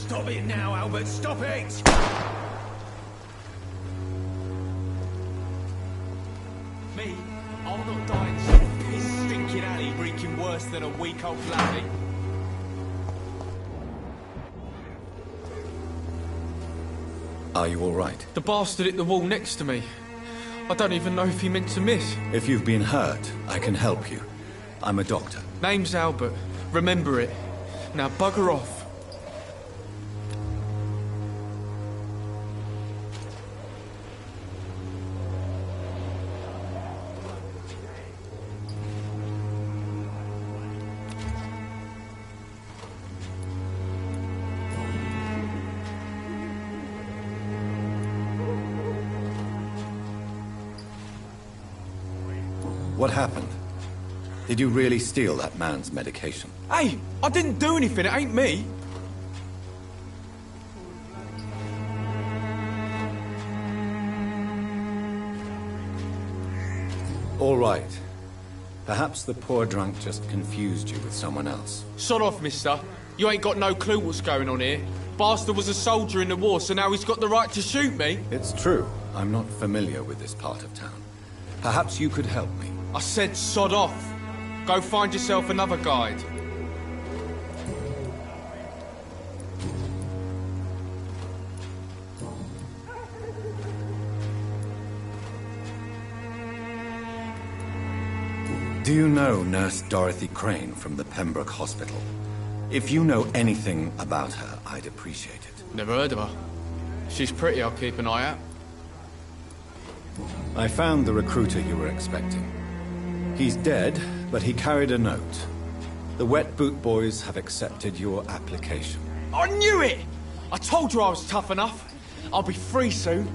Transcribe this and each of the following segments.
Stop it now, Albert, stop it! Me? I'll not die in some piss-stinking alley reeking worse than a week-old laddie. Are you all right? The bastard hit the wall next to me. I don't even know if he meant to miss. If you've been hurt, I can help you. I'm a doctor. Name's Albert. Remember it. Now bugger off. What happened? Did you really steal that man's medication? Hey, I didn't do anything, it ain't me. All right. Perhaps the poor drunk just confused you with someone else. Sod off, mister. You ain't got no clue what's going on here. Bastard was a soldier in the war, so now he's got the right to shoot me. It's true. I'm not familiar with this part of town. Perhaps you could help me. I said sod off. Go find yourself another guide. Do you know Nurse Dorothy Crane from the Pembroke Hospital? If you know anything about her, I'd appreciate it. Never heard of her. She's pretty, I'll keep an eye out. I found the recruiter you were expecting. He's dead, but he carried a note. The Wet Boot Boys have accepted your application. I knew it! I told you I was tough enough. I'll be free soon.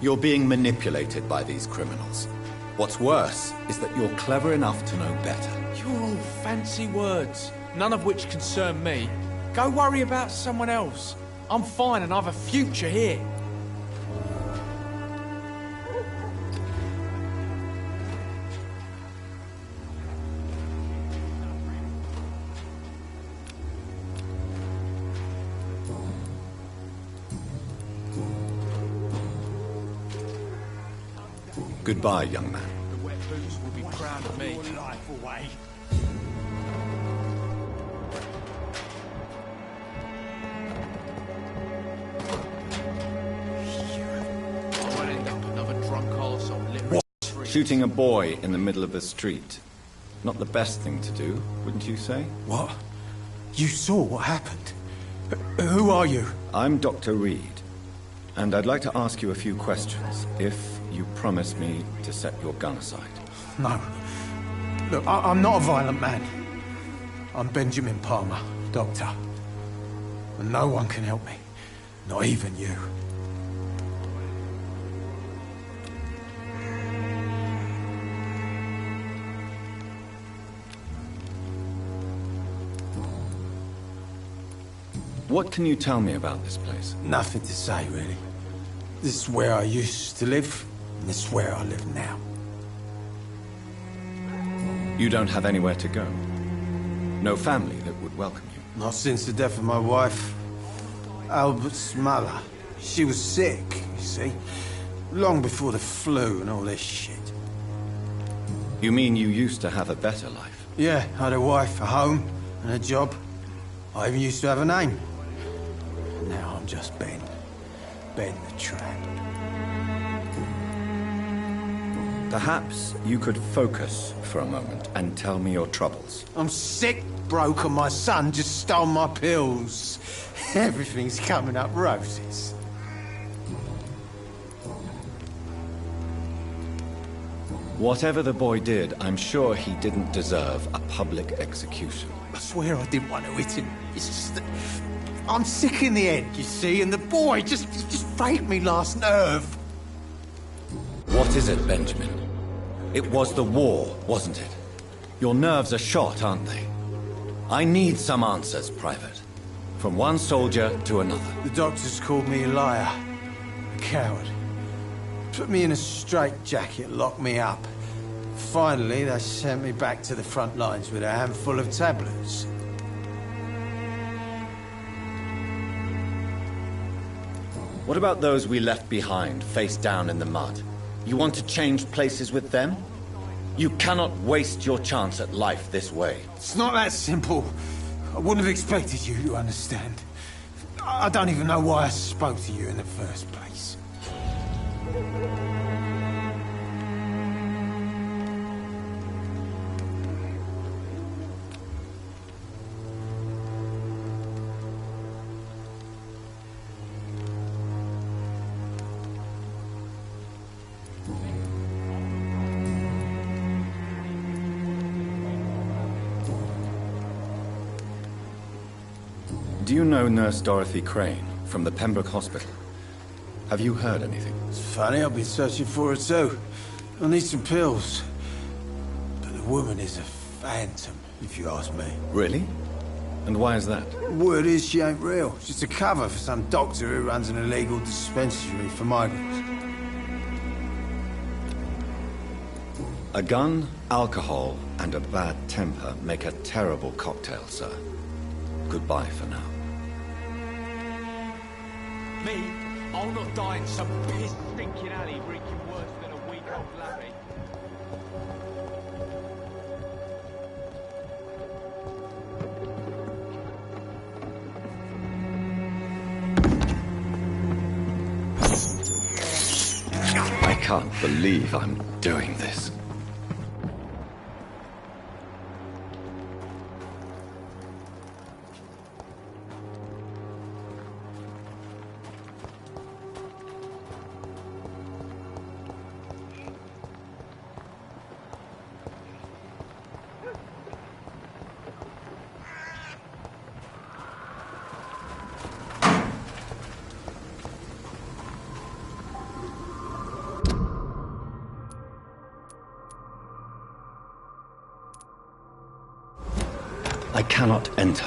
You're being manipulated by these criminals. What's worse is that you're clever enough to know better. You're all fancy words, none of which concern me. Go worry about someone else. I'm fine and I've a future here. Goodbye, young man. The Wet Boots will be proud of me. Life away. I won't end up another drunk arsehole living. Shooting a boy in the middle of the street. Not the best thing to do, wouldn't you say? What? You saw what happened? Who are you? I'm Dr. Reed, and I'd like to ask you a few questions, if you promise me to set your gun aside. No. Look, I'm not a violent man. I'm Benjamin Palmer, doctor. And no one can help me. Not even you. What can you tell me about this place? Nothing to say, really. This is where I used to live, and this is where I live now. You don't have anywhere to go? No family that would welcome you? Not since the death of my wife, Albert's mother. She was sick, you see. Long before the flu and all this shit. You mean you used to have a better life? Yeah, I had a wife, a home, and a job. I even used to have a name. Now I'm just Ben. Ben the Tramp. Perhaps you could focus for a moment and tell me your troubles. I'm sick, broke, and my son just stole my pills. Everything's coming up roses. Whatever the boy did, I'm sure he didn't deserve a public execution. I swear I didn't want to hit him. It's just that I'm sick in the head, you see, and the boy just faked me last nerve. What is it, Benjamin? It was the war, wasn't it? Your nerves are shot, aren't they? I need some answers, Private. From one soldier to another. The doctors called me a liar, a coward. Put me in a straitjacket, locked me up. Finally, they sent me back to the front lines with a handful of tablets. What about those we left behind, face down in the mud? You want to change places with them? You cannot waste your chance at life this way. It's not that simple. I wouldn't have expected you to understand. I don't even know why I spoke to you in the first place. Do you know Nurse Dorothy Crane from the Pembroke Hospital? Have you heard anything? It's funny, I've been searching for her too. I need some pills. But the woman is a phantom, if you ask me. Really? And why is that? Word is she ain't real. She's a cover for some doctor who runs an illegal dispensary for migrants. A gun, alcohol, and a bad temper make a terrible cocktail, sir. Goodbye for now. Me? I'll not die in some piss-stinking alley reeking worse than a week-old lappy. I can't believe I'm doing this. I cannot enter.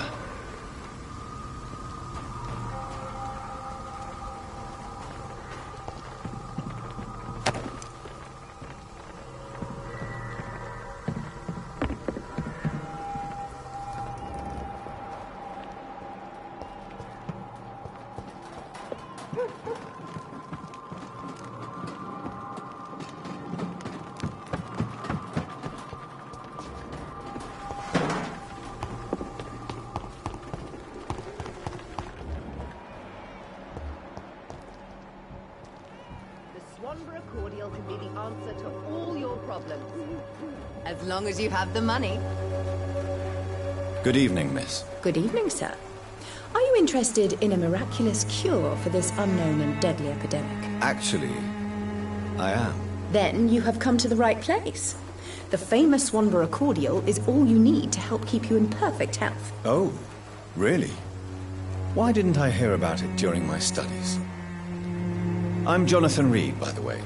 Cordial can be the answer to all your problems. As long as you have the money. Good evening, miss. Good evening, sir. Are you interested in a miraculous cure for this unknown and deadly epidemic? Actually, I am. Then you have come to the right place. The famous Swanborough cordial is all you need to help keep you in perfect health. Oh, really? Why didn't I hear about it during my studies? I'm Jonathan Reed, by the way.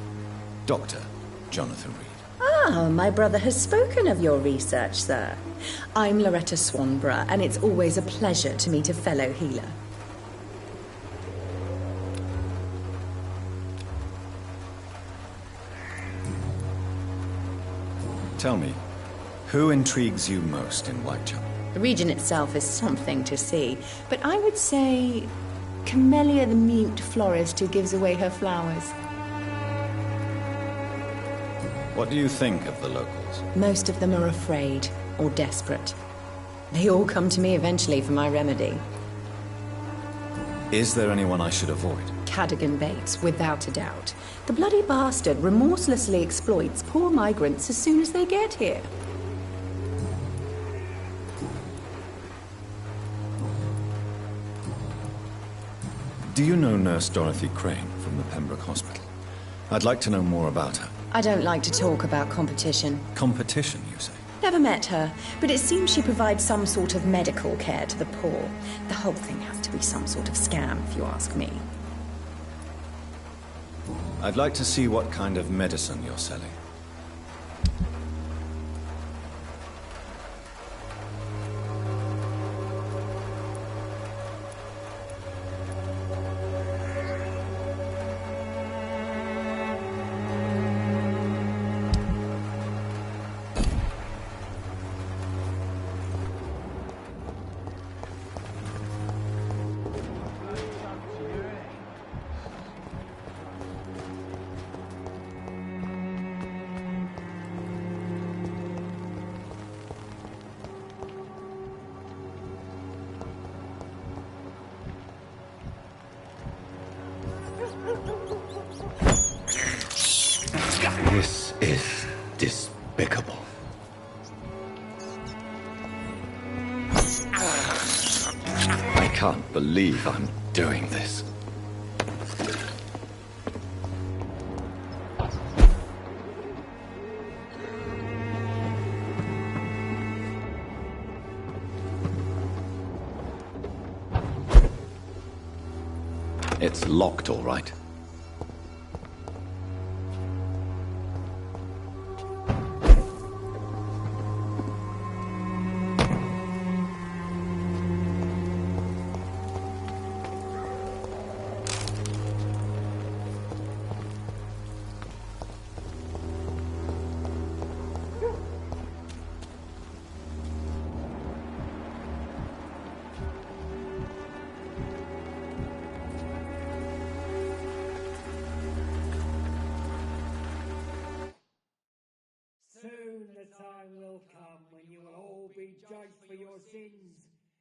Dr. Jonathan Reed. Ah, my brother has spoken of your research, sir. I'm Loretta Swanborough, and it's always a pleasure to meet a fellow healer. Tell me, who intrigues you most in Whitechapel? The region itself is something to see, but I would say Camellia the mute florist who gives away her flowers. What do you think of the locals? Most of them are afraid or desperate. They all come to me eventually for my remedy. Is there anyone I should avoid? Cadogan Bates, without a doubt. The bloody bastard remorselessly exploits poor migrants as soon as they get here. Do you know Nurse Dorothy Crane from the Pembroke Hospital? I'd like to know more about her. I don't like to talk about competition. Competition, you say? Never met her, but it seems she provides some sort of medical care to the poor. The whole thing has to be some sort of scam, if you ask me. I'd like to see what kind of medicine you're selling. believe I'm doing this. It's locked, all right. Soon the time will come when you will all be judged for your sins.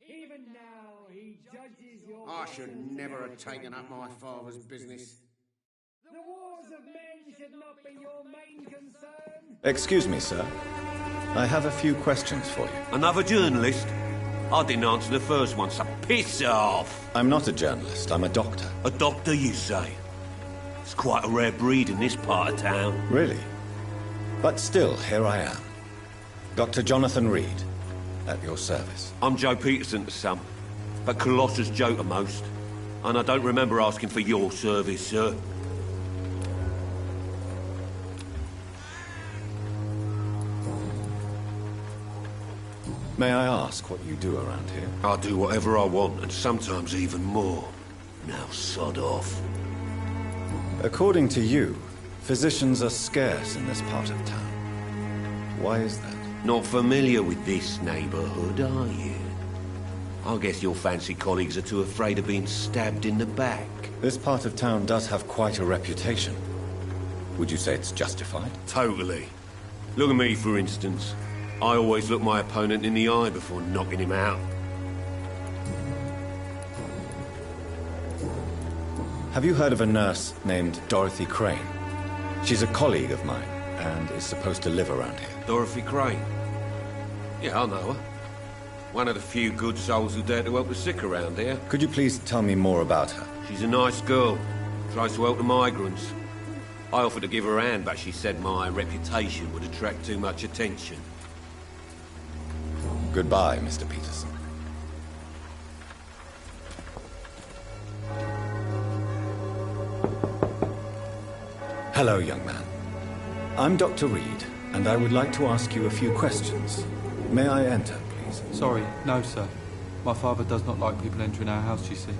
Even now, he judges your... I should never have taken up my father's business. The wars of men should not be your main concern. Excuse me, sir. I have a few questions for you. Another journalist? I didn't answer the first one, so piss off! I'm not a journalist, I'm a doctor. A doctor, you say? It's quite a rare breed in this part of town. Really? But still, here I am. Dr. Jonathan Reed, at your service. I'm Joe Peterson to some, but Colossus Joe to most. And I don't remember asking for your service, sir. May I ask what you do around here? I do whatever I want, and sometimes even more. Now sod off. According to you, physicians are scarce in this part of town. Why is that? Not familiar with this neighborhood, are you? I guess your fancy colleagues are too afraid of being stabbed in the back. This part of town does have quite a reputation. Would you say it's justified? Totally. Look at me, for instance. I always look my opponent in the eye before knocking him out. Have you heard of a nurse named Dorothy Crane? She's a colleague of mine, and is supposed to live around here. Dorothy Crane? Yeah, I know her. One of the few good souls who dare to help the sick around here. Could you please tell me more about her? She's a nice girl. Tries to help the migrants. I offered to give her a hand, but she said my reputation would attract too much attention. Goodbye, Mr. Peterson. Hello, young man. I'm Dr. Reed, and I would like to ask you a few questions. May I enter, please? Sorry, no, sir. My father does not like people entering our house, you see.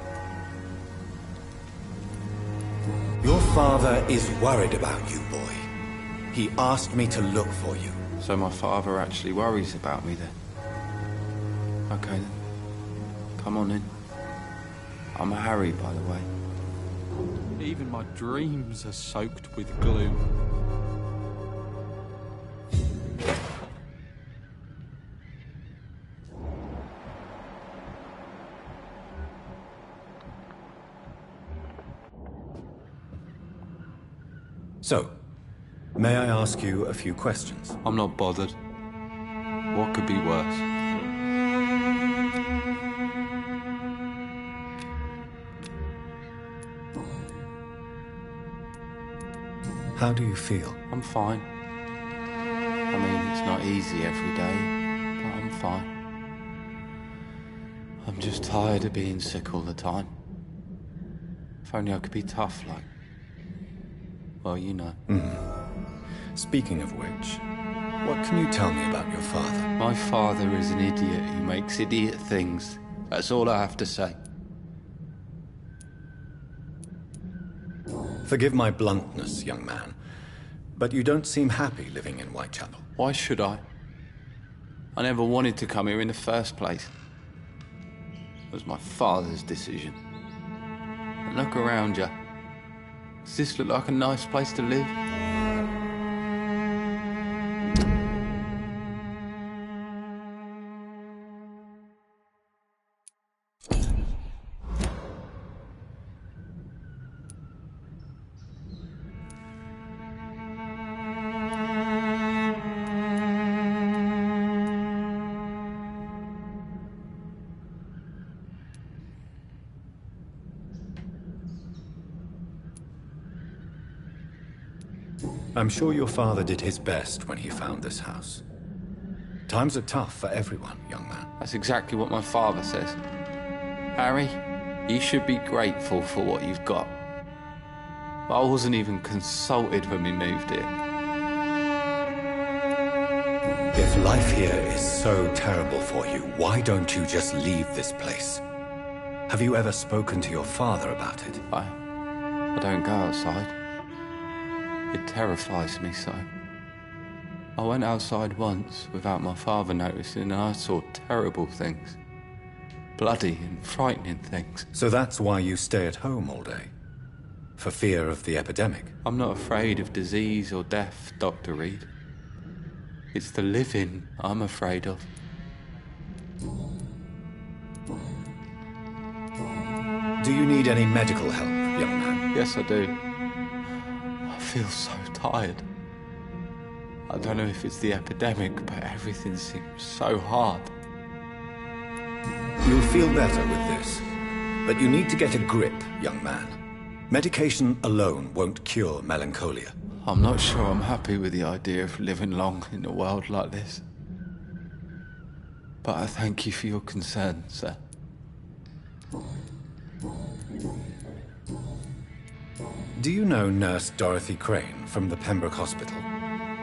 Your father is worried about you, boy. He asked me to look for you. So my father actually worries about me then? Okay then. Come on in. I'm Harry, by the way. Even my dreams are soaked with gloom. So, may I ask you a few questions? I'm not bothered. What could be worse? How do you feel? I'm fine. I mean, it's not easy every day, but I'm fine. I'm just tired of being sick all the time. If only I could be tough like... well, you know. Speaking of which, what can you tell me about your father? My father is an idiot who makes idiot things. That's all I have to say. Forgive my bluntness, young man, but you don't seem happy living in Whitechapel. Why should I? I never wanted to come here in the first place. It was my father's decision. And look around you. Does this look like a nice place to live? I'm sure your father did his best when he found this house. Times are tough for everyone, young man. That's exactly what my father says. Harry, you should be grateful for what you've got. I wasn't even consulted when we moved here. If life here is so terrible for you, why don't you just leave this place? Have you ever spoken to your father about it? I don't go outside. It terrifies me so. I went outside once without my father noticing and I saw terrible things. Bloody and frightening things. So that's why you stay at home all day? For fear of the epidemic? I'm not afraid of disease or death, Dr. Reed. It's the living I'm afraid of. Do you need any medical help, young man? Yes, I do. I feel so tired. I don't know if it's the epidemic, but everything seems so hard. You'll feel better with this. But you need to get a grip, young man. Medication alone won't cure melancholia. I'm not sure I'm happy with the idea of living long in a world like this. But I thank you for your concern, sir. Do you know Nurse Dorothy Crane from the Pembroke Hospital?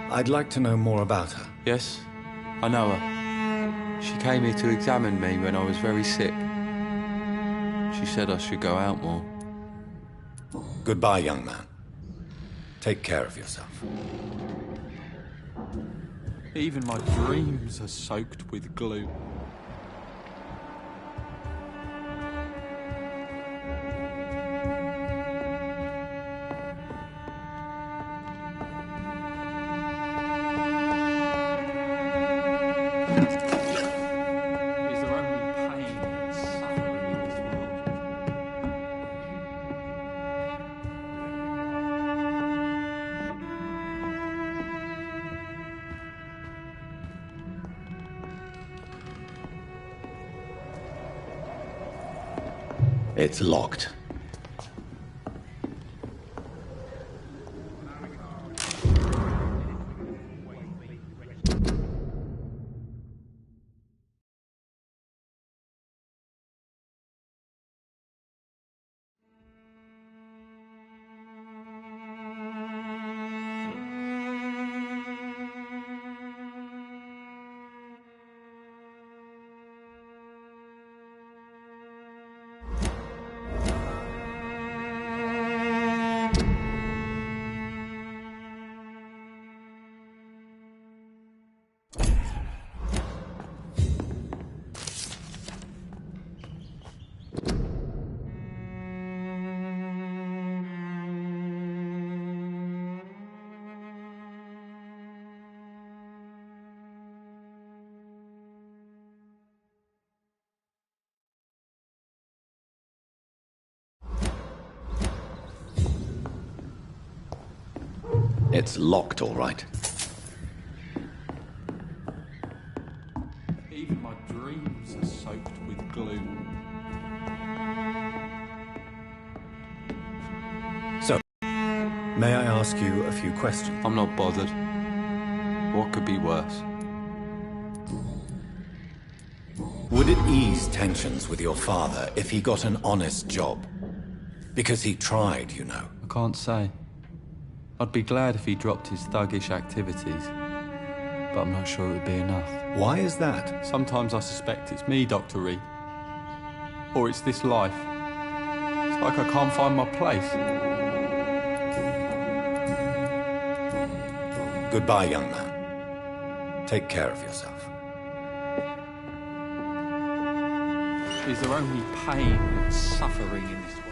I'd like to know more about her. Yes, I know her. She came here to examine me when I was very sick. She said I should go out more. Goodbye, young man. Take care of yourself. Even my dreams are soaked with glue. It's locked. It's locked, all right. Even my dreams are soaked with glue. So, may I ask you a few questions? I'm not bothered. What could be worse? Would it ease tensions with your father if he got an honest job? Because he tried, you know. I can't say. I'd be glad if he dropped his thuggish activities, but I'm not sure it would be enough. Why is that? Sometimes I suspect it's me, Dr. Reed. Or it's this life. It's like I can't find my place. Goodbye, young man. Take care of yourself. Is there only pain and suffering in this world?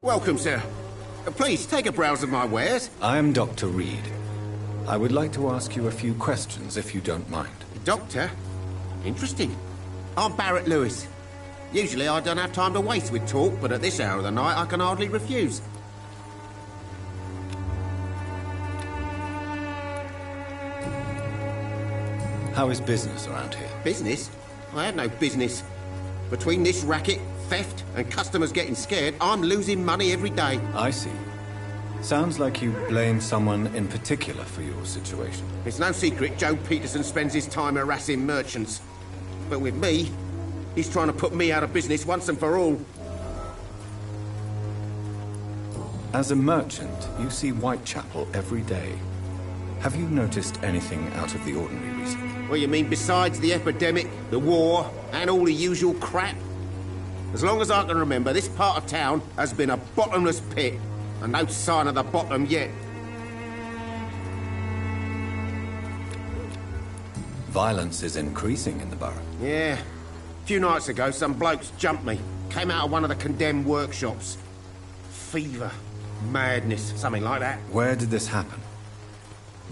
Welcome, sir. Please, take a browse of my wares. I'm Dr. Reed. I would like to ask you a few questions, if you don't mind. Doctor? Interesting. I'm Barrett Lewis. Usually I don't have time to waste with talk, but at this hour of the night I can hardly refuse. How is business around here? Business? I have no business. Between this racket, theft, and customers getting scared, I'm losing money every day. I see. Sounds like you blame someone in particular for your situation. It's no secret Joe Peterson spends his time harassing merchants. But with me, he's trying to put me out of business once and for all. As a merchant, you see Whitechapel every day. Have you noticed anything out of the ordinary recently? What you mean besides the epidemic, the war, and all the usual crap? As long as I can remember, this part of town has been a bottomless pit, and no sign of the bottom yet. Violence is increasing in the borough. Yeah. A few nights ago, some blokes jumped me. Came out of one of the condemned workshops. Fever, madness, something like that. Where did this happen?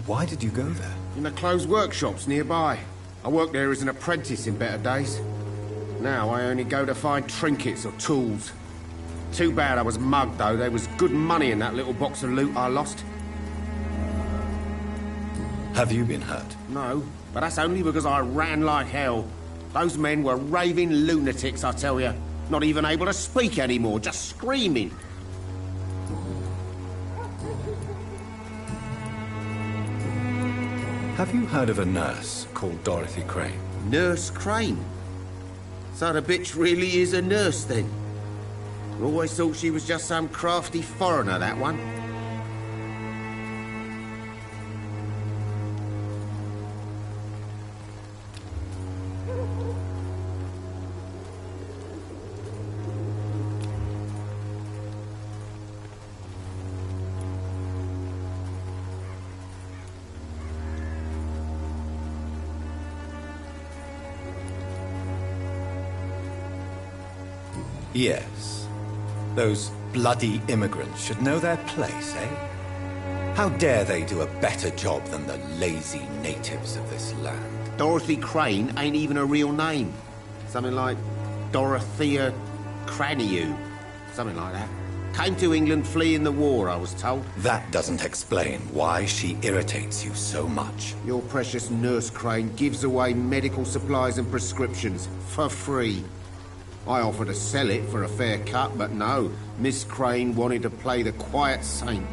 Why did you go there? In the closed workshops nearby. I worked there as an apprentice in better days. Now I only go to find trinkets or tools. Too bad I was mugged, though. There was good money in that little box of loot I lost. Have you been hurt? No, but that's only because I ran like hell. Those men were raving lunatics, I tell you. Not even able to speak anymore, just screaming. Have you heard of a nurse called Dorothy Crane? Nurse Crane? So the bitch really is a nurse, then? I always thought she was just some crafty foreigner, that one. Yes. Those bloody immigrants should know their place, eh? How dare they do a better job than the lazy natives of this land? Dorothy Crane ain't even a real name. Something like Dorothea Craniu. Something like that. Came to England fleeing the war, I was told. That doesn't explain why she irritates you so much. Your precious Nurse Crane gives away medical supplies and prescriptions for free. I offered to sell it for a fair cut, but no. Miss Crane wanted to play the quiet saint.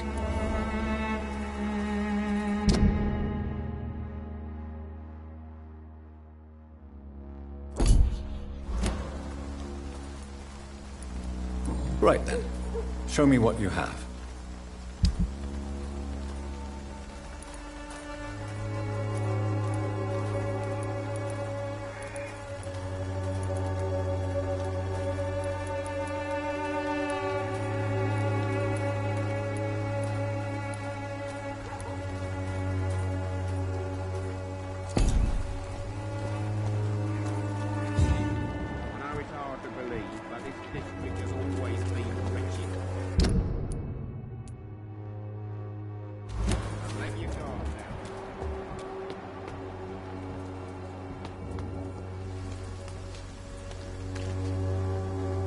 Right then. Show me what you have.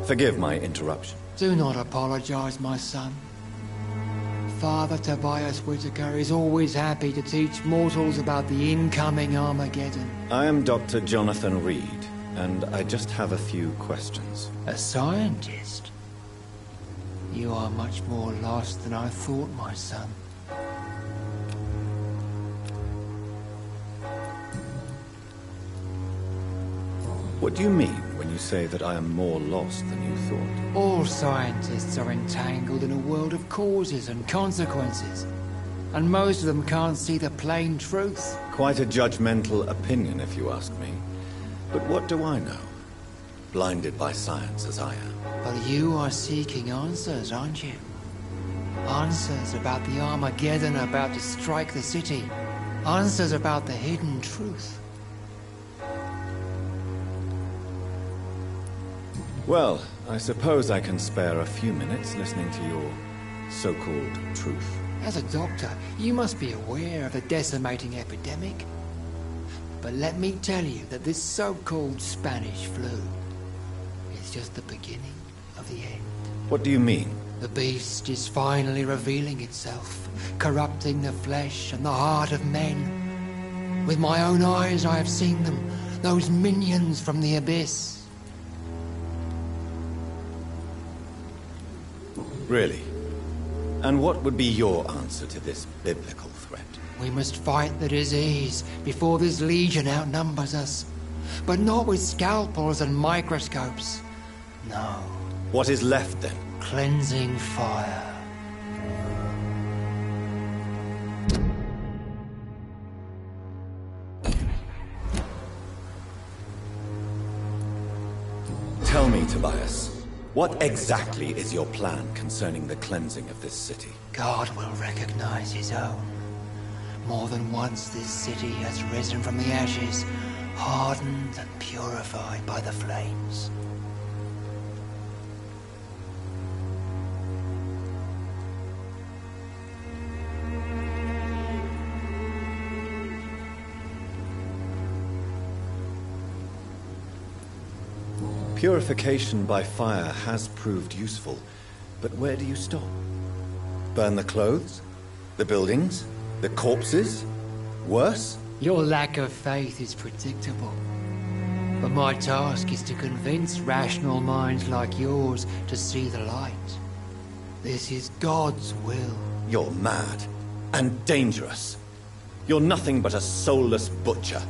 Forgive my interruption. Do not apologize, my son. Father Tobias Whitaker is always happy to teach mortals about the incoming Armageddon. I am Dr. Jonathan Reed, and I just have a few questions. A scientist? You are much more lost than I thought, my son. What do you mean when you say that I am more lost than you thought? All scientists are entangled in a world of causes and consequences, and most of them can't see the plain truth. Quite a judgmental opinion, if you ask me. But what do I know? Blinded by science as I am. But you are seeking answers, aren't you? Answers about the Armageddon about to strike the city. Answers about the hidden truth. Well, I suppose I can spare a few minutes listening to your so-called truth. As a doctor, you must be aware of the decimating epidemic. But let me tell you that this so-called Spanish flu is just the beginning of the end. What do you mean? The beast is finally revealing itself, corrupting the flesh and the heart of men. With my own eyes I have seen them, those minions from the abyss. Really? And what would be your answer to this biblical threat? We must fight the disease before this legion outnumbers us. But not with scalpels and microscopes. No. What is left then? Cleansing fire. Tell me, Tobias, what exactly is your plan concerning the cleansing of this city? God will recognize his own. More than once this city has risen from the ashes, hardened and purified by the flames. Purification by fire has proved useful, but where do you stop? Burn the clothes? The buildings? The corpses? Worse? Your lack of faith is predictable. But my task is to convince rational minds like yours to see the light. This is God's will. You're mad. And dangerous. You're nothing but a soulless butcher.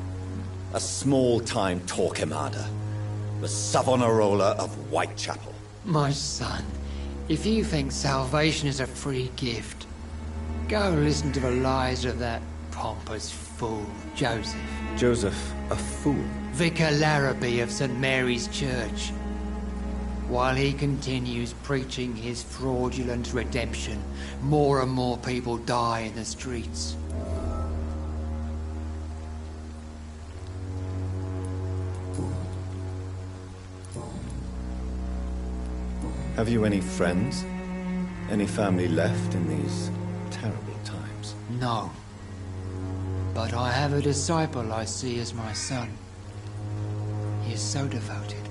A small-time Torquemada. The Savonarola of Whitechapel. My son, if you think salvation is a free gift, go listen to the lies of that pompous fool, Joseph. Joseph, a fool? Vicar Larrabee of St. Mary's Church. While he continues preaching his fraudulent redemption, more and more people die in the streets. Have you any friends? Any family left in these terrible times? No. But I have a disciple I see as my son. He is so devoted.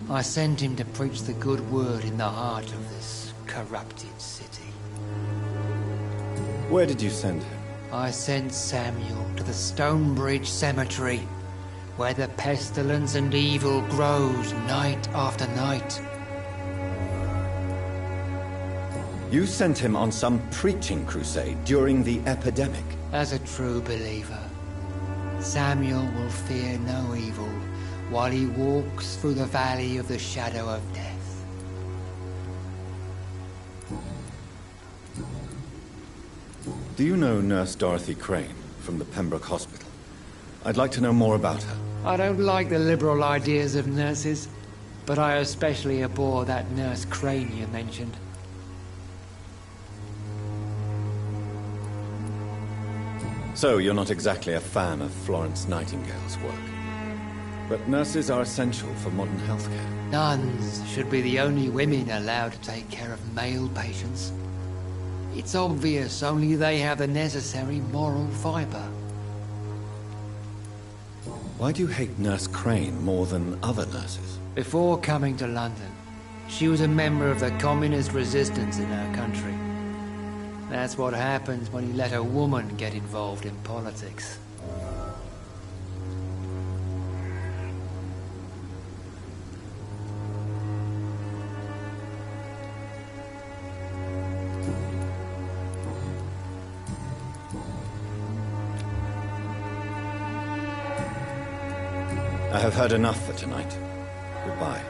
I sent him to preach the good word in the heart of this corrupted city. Where did you send him? I sent Samuel to the Stonebridge Cemetery, where the pestilence and evil grows night after night. You sent him on some preaching crusade during the epidemic. As a true believer, Samuel will fear no evil while he walks through the valley of the shadow of death. Do you know Nurse Dorothy Crane from the Pembroke Hospital? I'd like to know more about her. I don't like the liberal ideas of nurses, but I especially abhor that Nurse Crane you mentioned. So, you're not exactly a fan of Florence Nightingale's work. But nurses are essential for modern healthcare. Nuns should be the only women allowed to take care of male patients. It's obvious only they have the necessary moral fiber. Why do you hate Nurse Crane more than other nurses? Before coming to London, she was a member of the communist resistance in our country. That's what happens when you let a woman get involved in politics. I have heard enough for tonight. Goodbye.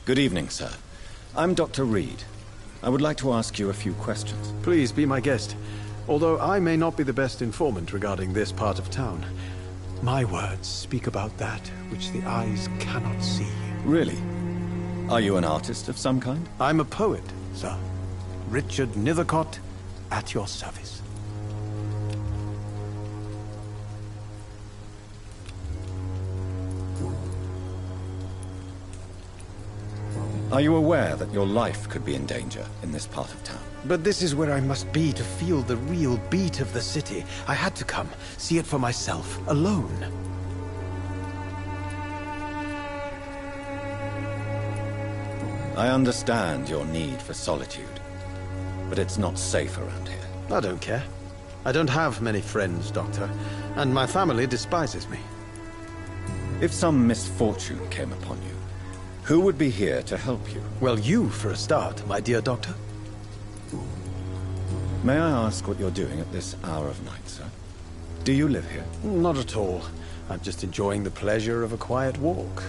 Good evening, sir. I'm Dr. Reed. I would like to ask you a few questions. Please be my guest. Although I may not be the best informant regarding this part of town, my words speak about that which the eyes cannot see. Really? Are you an artist of some kind? I'm a poet, sir. Richard Nethercott, at your service. Are you aware that your life could be in danger in this part of town? But this is where I must be to feel the real beat of the city. I had to come, see it for myself, alone. I understand your need for solitude, but it's not safe around here. I don't care. I don't have many friends, Doctor, and my family despises me. If some misfortune came upon you, who would be here to help you? Well, you for a start, my dear Doctor. May I ask what you're doing at this hour of night, sir? Do you live here? Not at all. I'm just enjoying the pleasure of a quiet walk.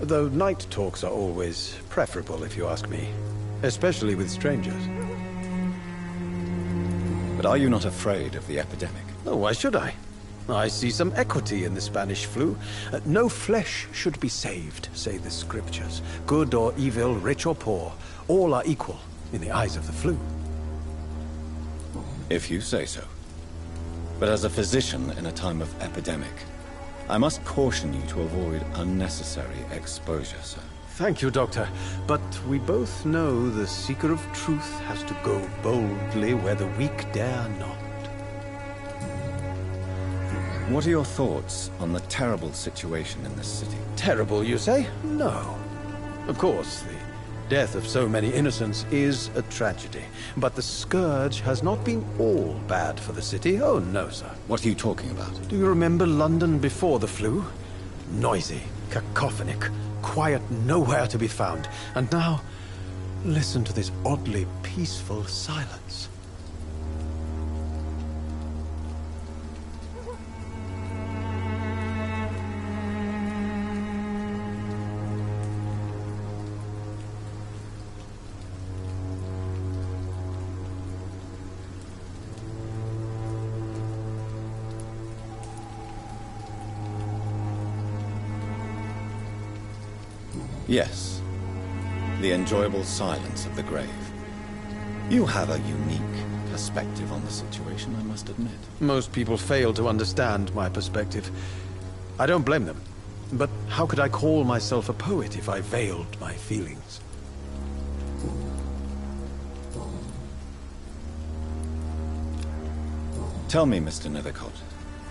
Though night talks are always preferable, if you ask me. Especially with strangers. But are you not afraid of the epidemic? Oh, why should I? I see some equity in the Spanish flu. No flesh should be saved, say the scriptures. Good or evil, rich or poor, all are equal in the eyes of the flu. If you say so. But as a physician in a time of epidemic, I must caution you to avoid unnecessary exposure, sir. Thank you, Doctor. But we both know the seeker of truth has to go boldly where the weak dare not. What are your thoughts on the terrible situation in this city? Terrible, you say? No. Of course, the death of so many innocents is a tragedy. But the scourge has not been all bad for the city. Oh, no, sir. What are you talking about? Do you remember London before the flu? Noisy, cacophonic, quiet nowhere to be found. And now, listen to this oddly peaceful silence. Yes. The enjoyable silence of the grave. You have a unique perspective on the situation, I must admit. Most people fail to understand my perspective. I don't blame them. But how could I call myself a poet if I veiled my feelings? Tell me, Mr. Nethercott,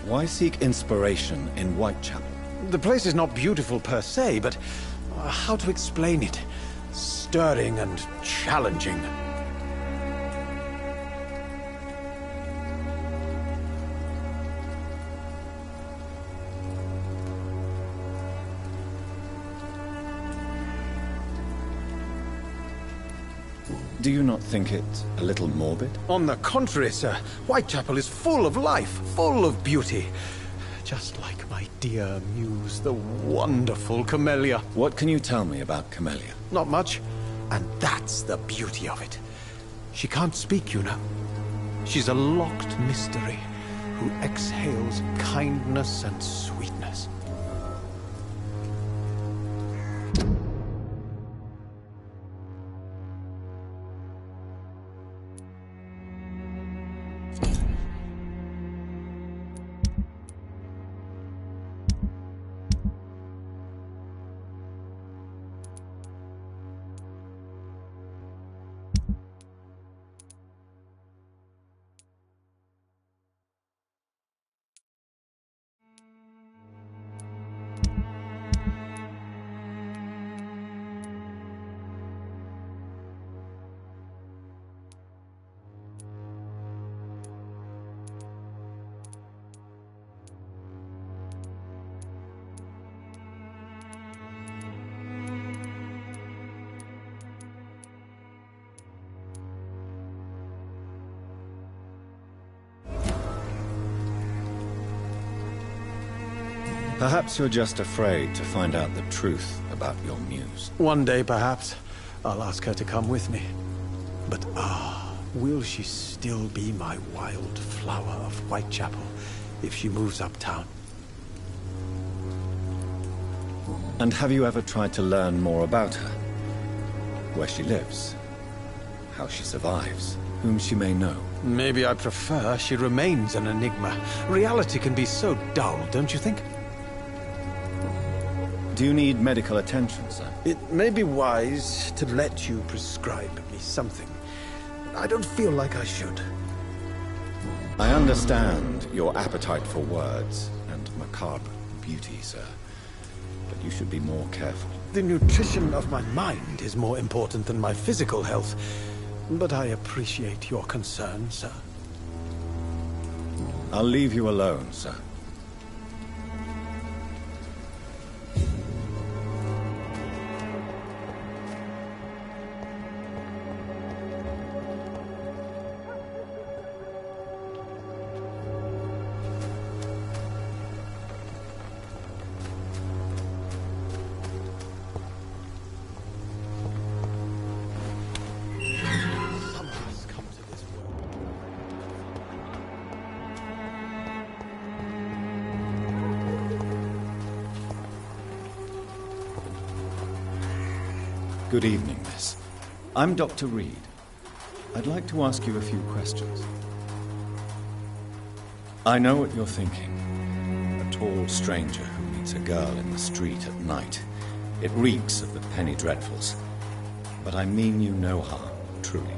why seek inspiration in Whitechapel? The place is not beautiful per se, but how to explain it? Stirring and challenging. Do you not think it a little morbid? On the contrary, sir. Whitechapel is full of life, full of beauty. Just like my dear muse, the wonderful Camellia. What can you tell me about Camellia? Not much. And that's the beauty of it. She can't speak, you know. She's a locked mystery who exhales kindness and sweetness. Perhaps you're just afraid to find out the truth about your muse. One day, perhaps, I'll ask her to come with me. But will she still be my wild flower of Whitechapel if she moves uptown? And have you ever tried to learn more about her? Where she lives? How she survives? Whom she may know? Maybe I prefer she remains an enigma. Reality can be so dull, don't you think? Do you need medical attention, sir? It may be wise to let you prescribe me something. I don't feel like I should. I understand your appetite for words and macabre beauty, sir. But you should be more careful. The nutrition of my mind is more important than my physical health. But I appreciate your concern, sir. I'll leave you alone, sir. Good evening, miss. I'm Dr. Reed. I'd like to ask you a few questions. I know what you're thinking. A tall stranger who meets a girl in the street at night. It reeks of the penny dreadfuls. But I mean you no harm, truly.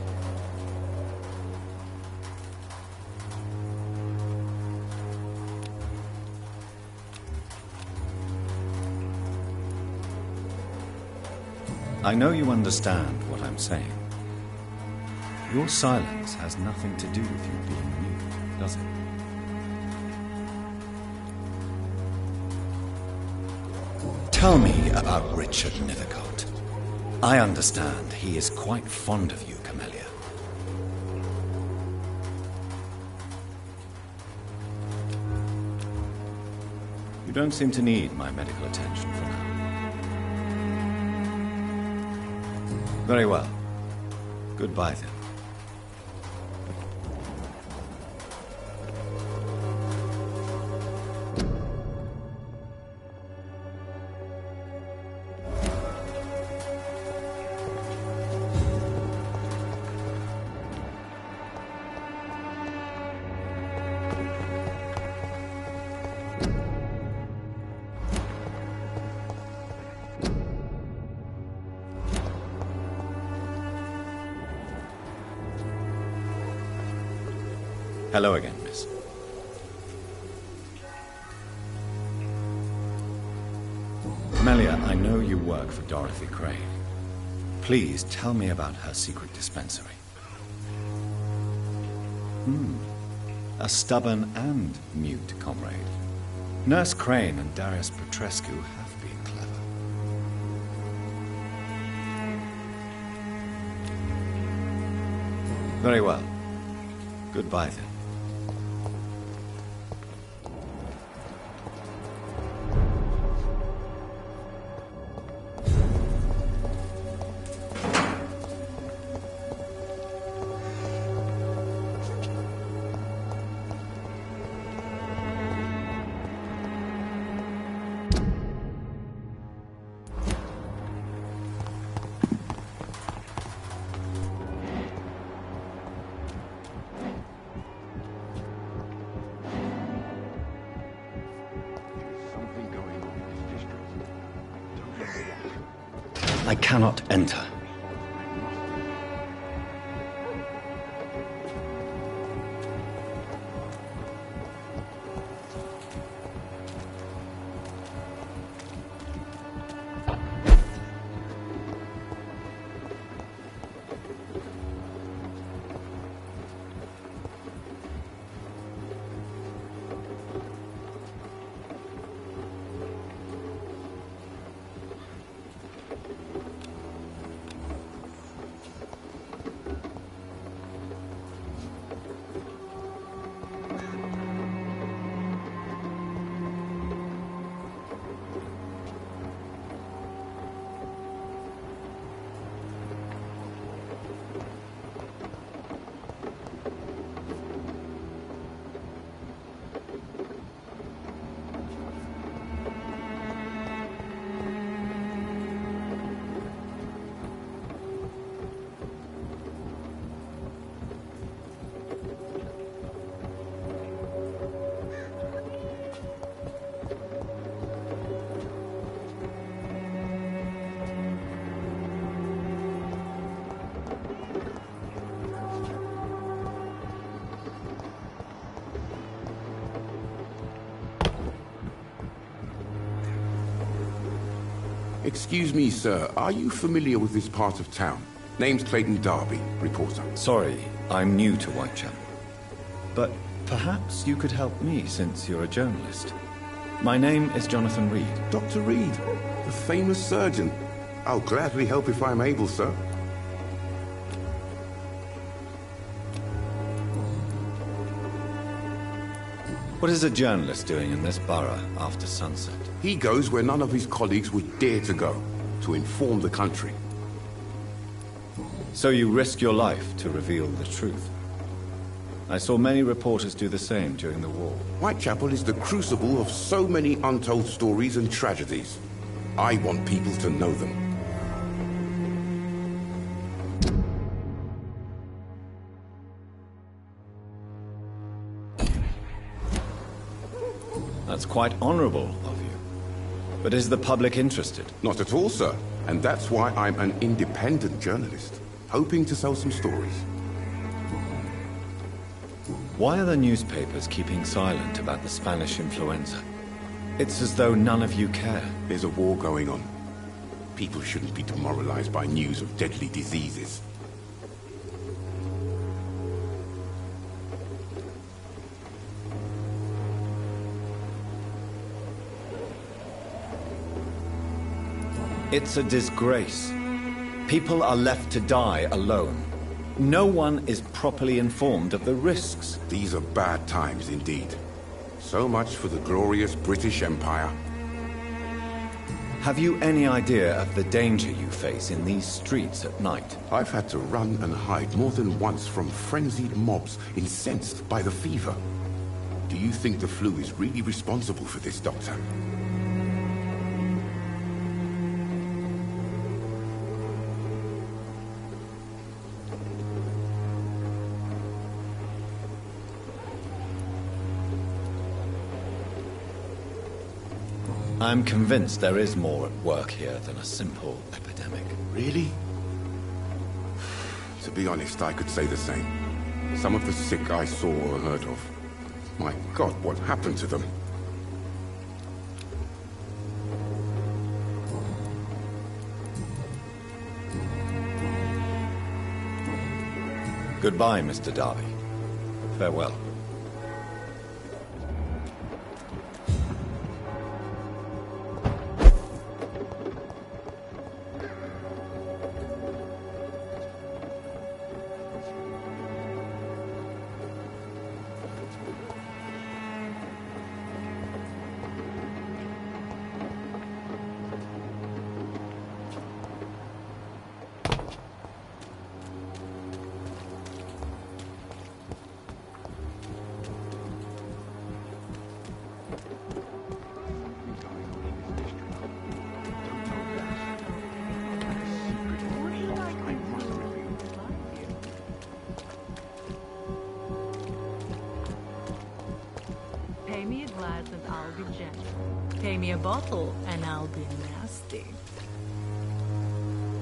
I know you understand what I'm saying. Your silence has nothing to do with you being mute, does it? Tell me about Richard Nethercote. I understand he is quite fond of you, Camellia. You don't seem to need my medical attention for now. Very well. Goodbye, then. Hello again, miss. Camellia, I know you work for Dorothy Crane. Please tell me about her secret dispensary. A stubborn and mute comrade. Nurse Crane and Darius Petrescu have been clever. Very well. Goodbye, then. I cannot enter. Excuse me, sir. Are you familiar with this part of town? Name's Clayton Darby, reporter. Sorry, I'm new to Whitechapel. But perhaps you could help me since you're a journalist. My name is Jonathan Reed. Dr. Reed, the famous surgeon. I'll gladly help if I'm able, sir. What is a journalist doing in this borough after sunset? He goes where none of his colleagues would dare to go, to inform the country. So you risk your life to reveal the truth. I saw many reporters do the same during the war. Whitechapel is the crucible of so many untold stories and tragedies. I want people to know them. That's quite honorable of you. But is the public interested? Not at all, sir. And that's why I'm an independent journalist, hoping to sell some stories. Why are the newspapers keeping silent about the Spanish influenza? It's as though none of you care. There's a war going on. People shouldn't be demoralized by news of deadly diseases. It's a disgrace. People are left to die alone. No one is properly informed of the risks. These are bad times indeed. So much for the glorious British Empire. Have you any idea of the danger you face in these streets at night? I've had to run and hide more than once from frenzied mobs incensed by the fever. Do you think the flu is really responsible for this, Doctor? I'm convinced there is more at work here than a simple epidemic. Really? To be honest, I could say the same. Some of the sick I saw or heard of. My God, what happened to them? Goodbye, Mr. Darby. Farewell. Pay me a glass and I'll be gentle. Pay me a bottle and I'll be nasty.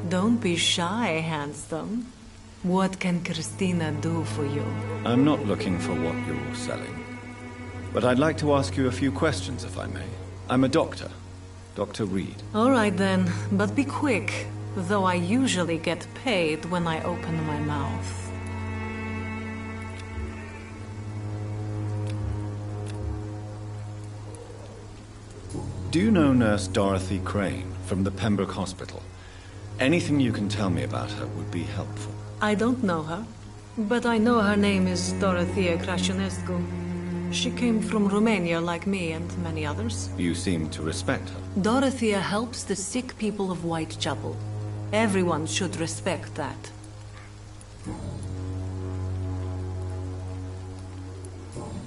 Don't be shy, handsome. What can Christina do for you? I'm not looking for what you're selling. But I'd like to ask you a few questions, if I may. I'm a doctor. Dr. Reed. All right then, but be quick. Though I usually get paid when I open my mouth. Do you know Nurse Dorothy Crane from the Pembroke Hospital? Anything you can tell me about her would be helpful. I don't know her, but I know her name is Dorothea Crăciunescu. She came from Romania like me and many others. You seem to respect her. Dorothea helps the sick people of Whitechapel. Everyone should respect that.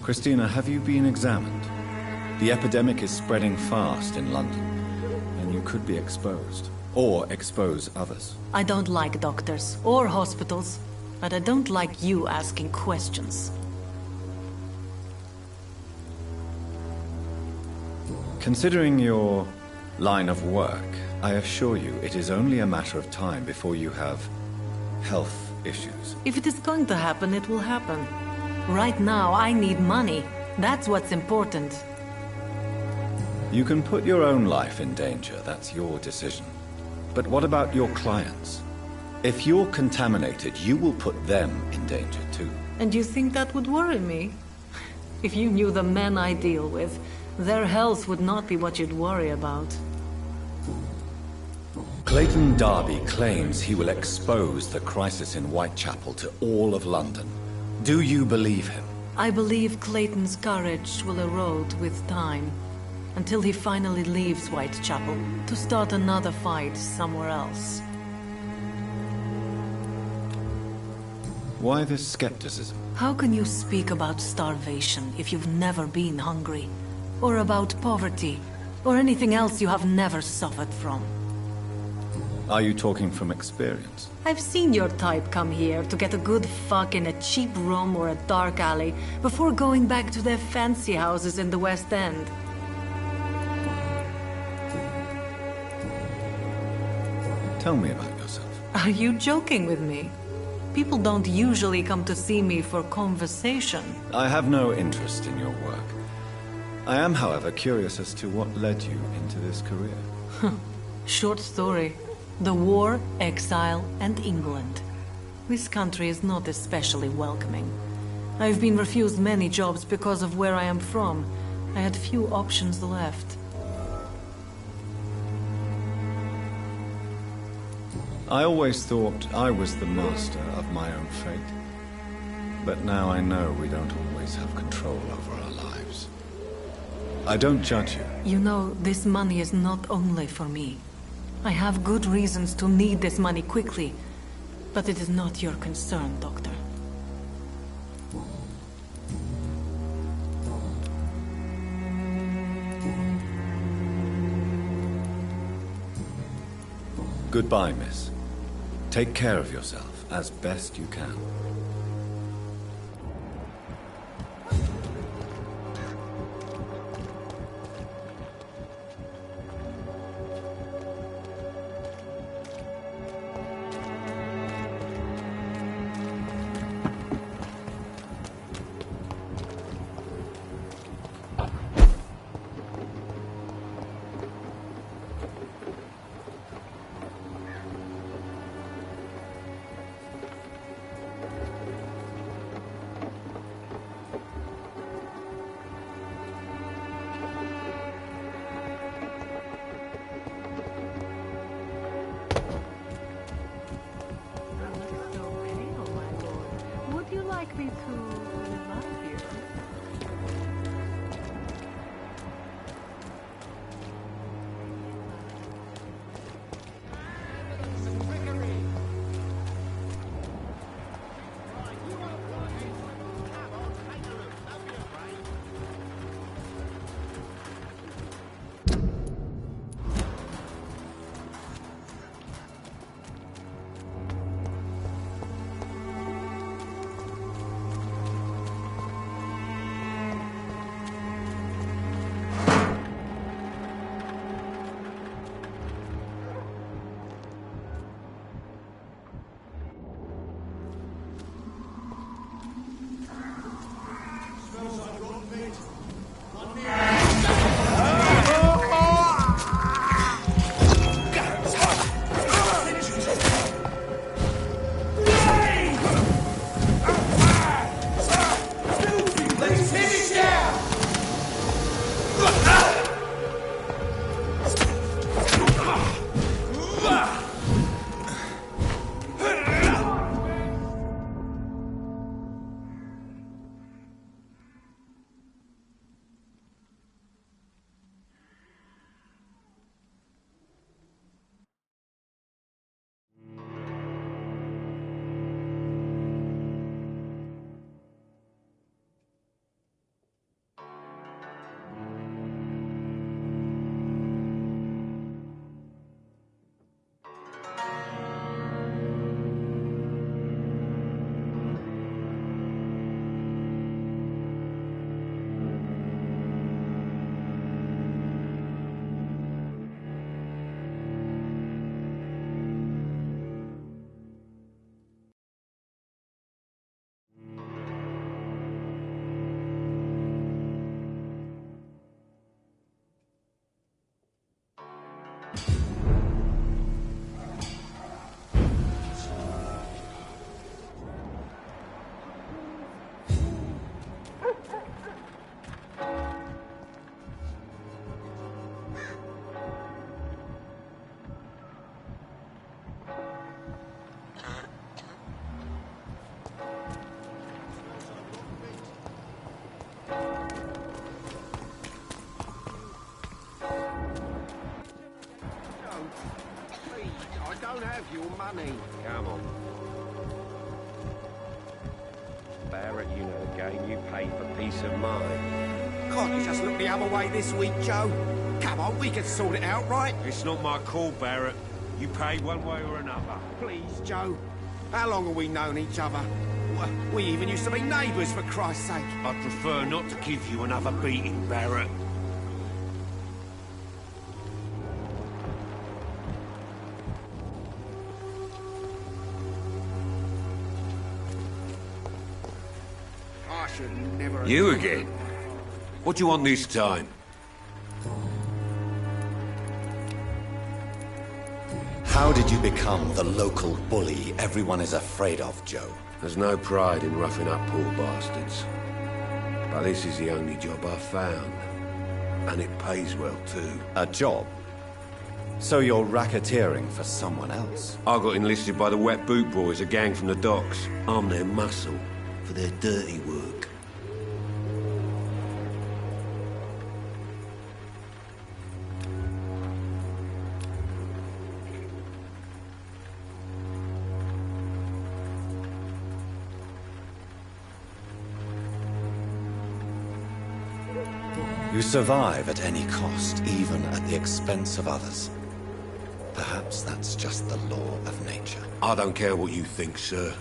Christina, have you been examined? The epidemic is spreading fast in London, and you could be exposed. Or expose others. I don't like doctors or hospitals, but I don't like you asking questions. Considering your line of work, I assure you it is only a matter of time before you have health issues. If it is going to happen, it will happen. Right now, I need money. That's what's important. You can put your own life in danger, that's your decision. But what about your clients? If you're contaminated, you will put them in danger too. And you think that would worry me? If you knew the men I deal with, their health would not be what you'd worry about. Clayton Darby claims he will expose the crisis in Whitechapel to all of London. Do you believe him? I believe Clayton's courage will erode with time, until he finally leaves Whitechapel to start another fight somewhere else. Why this skepticism? How can you speak about starvation if you've never been hungry? Or about poverty? Or anything else you have never suffered from? Are you talking from experience? I've seen your type come here to get a good fuck in a cheap room or a dark alley before going back to their fancy houses in the West End. Tell me about yourself. Are you joking with me? People don't usually come to see me for conversation. I have no interest in your work. I am, however, curious as to what led you into this career. Short story. The war, exile, and England. This country is not especially welcoming. I've been refused many jobs because of where I am from. I had few options left. I always thought I was the master of my own fate. But now I know we don't always have control over our lives. I don't judge you. You know, this money is not only for me. I have good reasons to need this money quickly, but it is not your concern, Doctor. Goodbye, miss. Take care of yourself as best you can. I don't have your money. Come on. Barrett, you know the game. You paid for peace of mind. Can't you just look the other way this week, Joe? Come on, we can sort it out, right? It's not my call, Barrett. You pay one way or another. Please, Joe. How long have we known each other? We even used to be neighbours, for Christ's sake. I'd prefer not to give you another beating, Barrett. I should never... You again? What do you want this time? How did you become the local bully everyone is afraid of, Joe? There's no pride in roughing up poor bastards. But this is the only job I've found. And it pays well, too. A job? So you're racketeering for someone else? I got enlisted by the Wet Boot Boys, a gang from the docks. I'm their muscle for their dirty work. You survive at any cost, even at the expense of others. Perhaps that's just the law of nature. I don't care what you think, sir.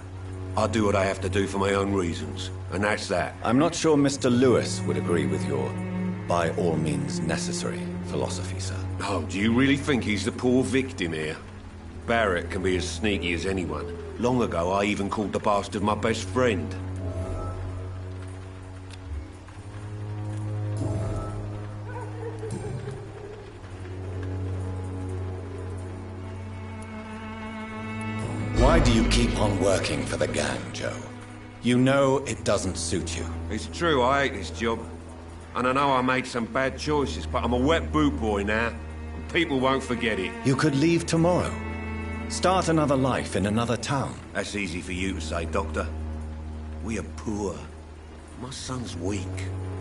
I do what I have to do for my own reasons, and that's that. I'm not sure Mr. Lewis would agree with your by all means necessary philosophy, sir. Oh, do you really think he's the poor victim here? Barrett can be as sneaky as anyone. Long ago, I even called the bastard my best friend. Why do you keep on working for the gang, Joe? You know it doesn't suit you. It's true, I hate this job. And I know I made some bad choices, but I'm a wet boot boy now, and people won't forget it. You could leave tomorrow. Start another life in another town. That's easy for you to say, Doctor. We are poor. My son's weak,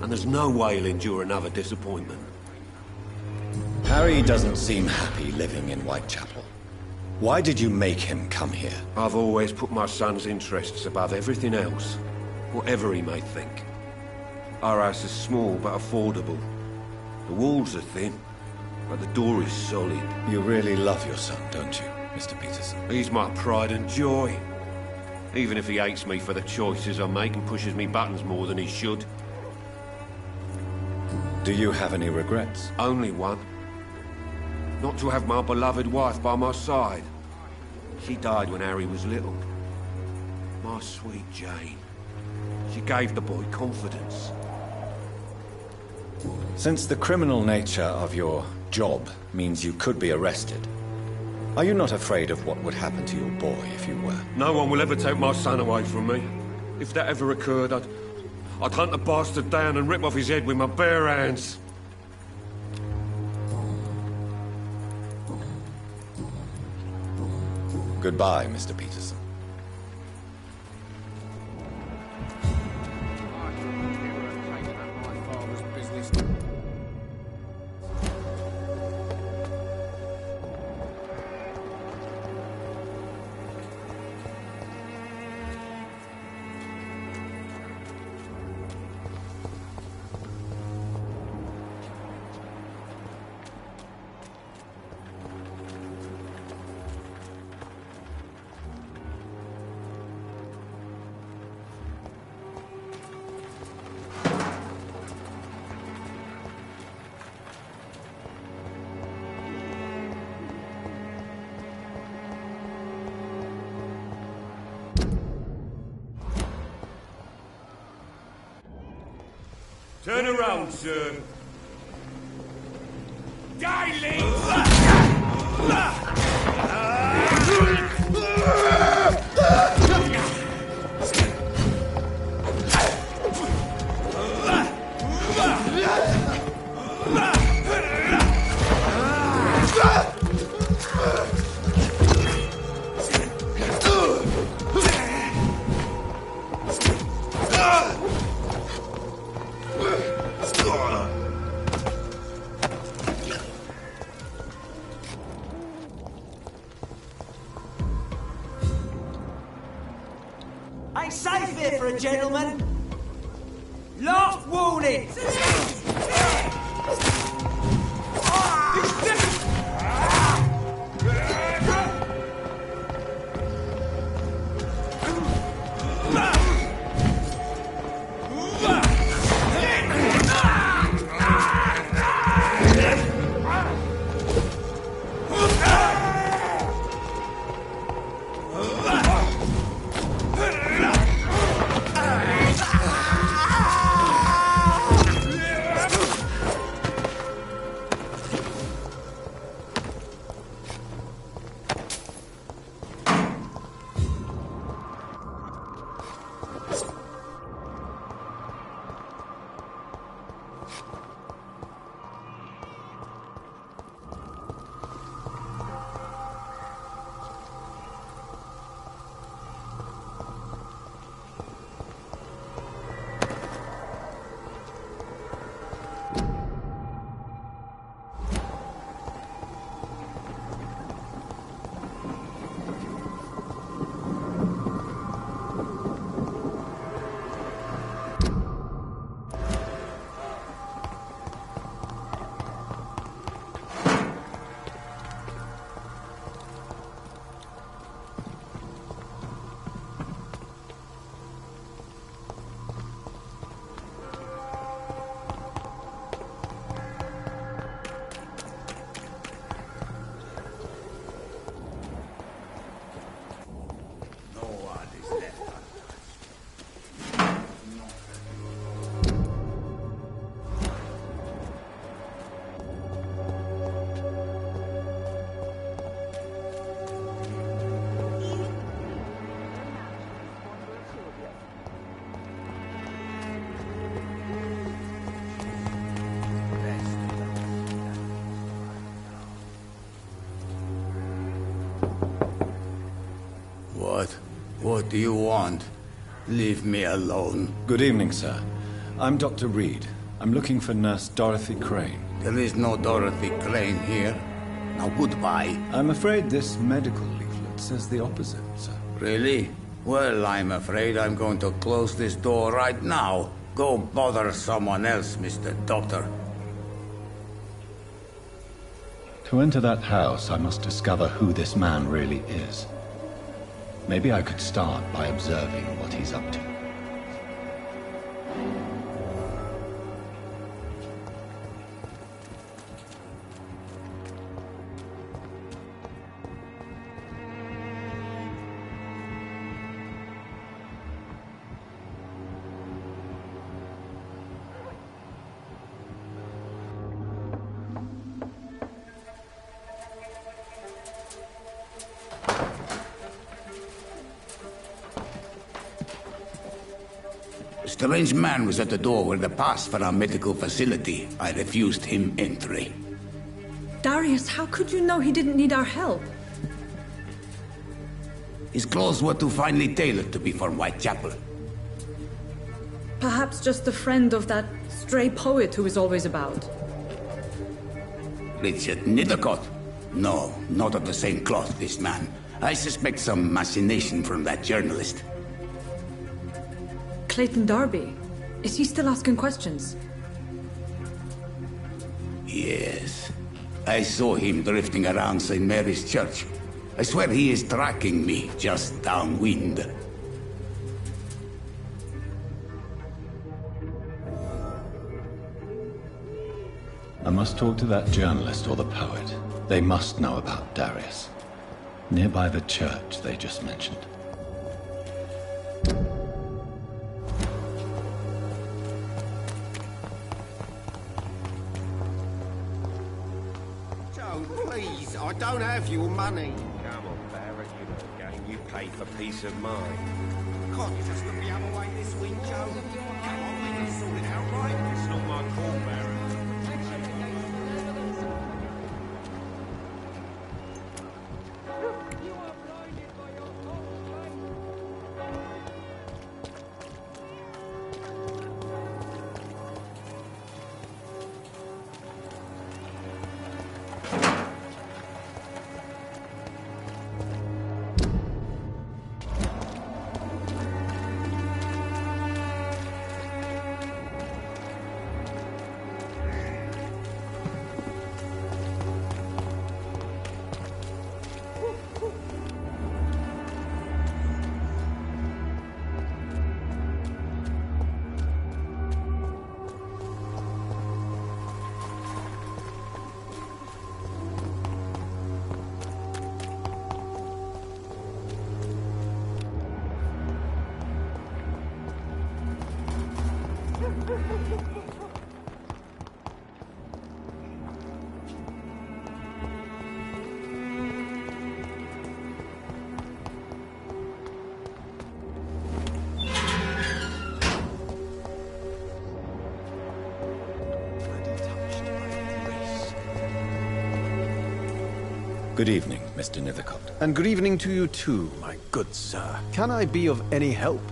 and there's no way he'll endure another disappointment. Harry doesn't seem happy living in Whitechapel. Why did you make him come here? I've always put my son's interests above everything else, whatever he may think. Our house is small but affordable. The walls are thin, but the door is solid. You really love your son, don't you, Mr. Peterson? He's my pride and joy. Even if he hates me for the choices I make and pushes me buttons more than he should. Do you have any regrets? Only one. Not to have my beloved wife by my side. She died when Harry was little. My sweet Jane. She gave the boy confidence. Since the criminal nature of your job means you could be arrested, are you not afraid of what would happen to your boy if you were? No one will ever take my son away from me. If that ever occurred, I'd hunt the bastard down and rip off his head with my bare hands. Goodbye, Mr. Peterson. Turn around, sir. Die, Lee! Ain't safe here for a gentleman. Last warning. What do you want? Leave me alone. Good evening, sir. I'm Dr. Reed. I'm looking for Nurse Dorothy Crane. There is no Dorothy Crane here. Now, goodbye. I'm afraid this medical leaflet says the opposite, sir. Really? Well, I'm afraid I'm going to close this door right now. Go bother someone else, Mr. Doctor. To enter that house, I must discover who this man really is. Maybe I could start by observing what he's up to. A strange man was at the door with a pass for our medical facility. I refused him entry. Darius, how could you know he didn't need our help? His clothes were too finely tailored to be from Whitechapel. Perhaps just a friend of that stray poet who is always about. Richard Nethercott? No, not of the same cloth, this man. I suspect some machination from that journalist. Clayton Darby. Is he still asking questions? Yes. I saw him drifting around St. Mary's Church. I swear he is tracking me just downwind. I must talk to that journalist or the poet. They must know about Darius. Nearby the church they just mentioned. Please, I don't have your money. Come on, Barrett, you know the game. You pay for peace of mind. Can't you just look the other way this week, Joe? Come on, we can sort it out, right? It's not my call, Barrett. Good evening, Mr. Nithercott. And good evening to you too, my good sir. Can I be of any help?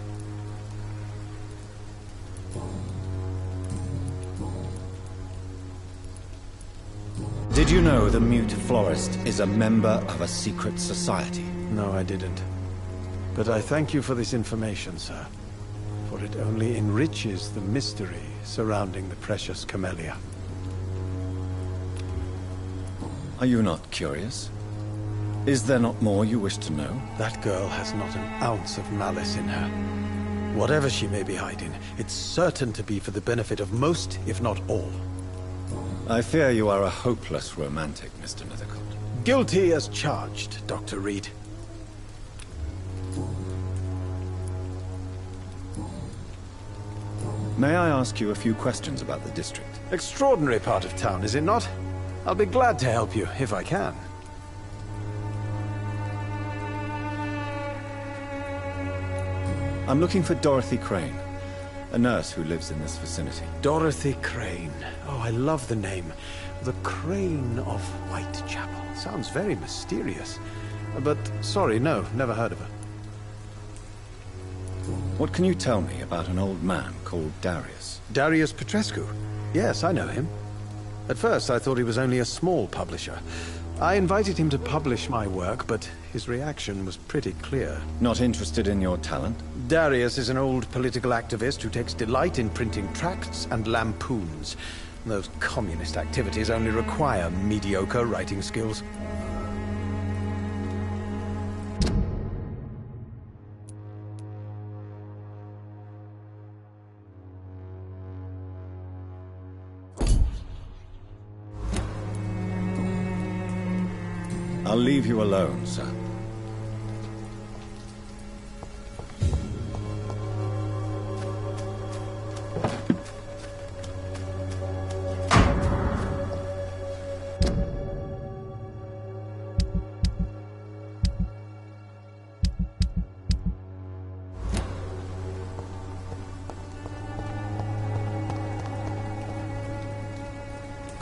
Did you know the mute florist is a member of a secret society? No, I didn't. But I thank you for this information, sir. For it only enriches the mystery surrounding the precious camellia. Are you not curious? Is there not more you wish to know? That girl has not an ounce of malice in her. Whatever she may be hiding, it's certain to be for the benefit of most, if not all. I fear you are a hopeless romantic, Mr. Nithercott. Guilty as charged, Dr. Reed. May I ask you a few questions about the district? Extraordinary part of town, is it not? I'll be glad to help you, if I can. I'm looking for Dorothy Crane, a nurse who lives in this vicinity. Dorothy Crane. Oh, I love the name. The Crane of Whitechapel. Sounds very mysterious. But, sorry, no, never heard of her. What can you tell me about an old man called Darius? Darius Petrescu? Yes, I know him. At first, I thought he was only a small publisher. I invited him to publish my work, but his reaction was pretty clear. Not interested in your talent? Darius is an old political activist who takes delight in printing tracts and lampoons. Those communist activities only require mediocre writing skills. I'll leave you alone, sir.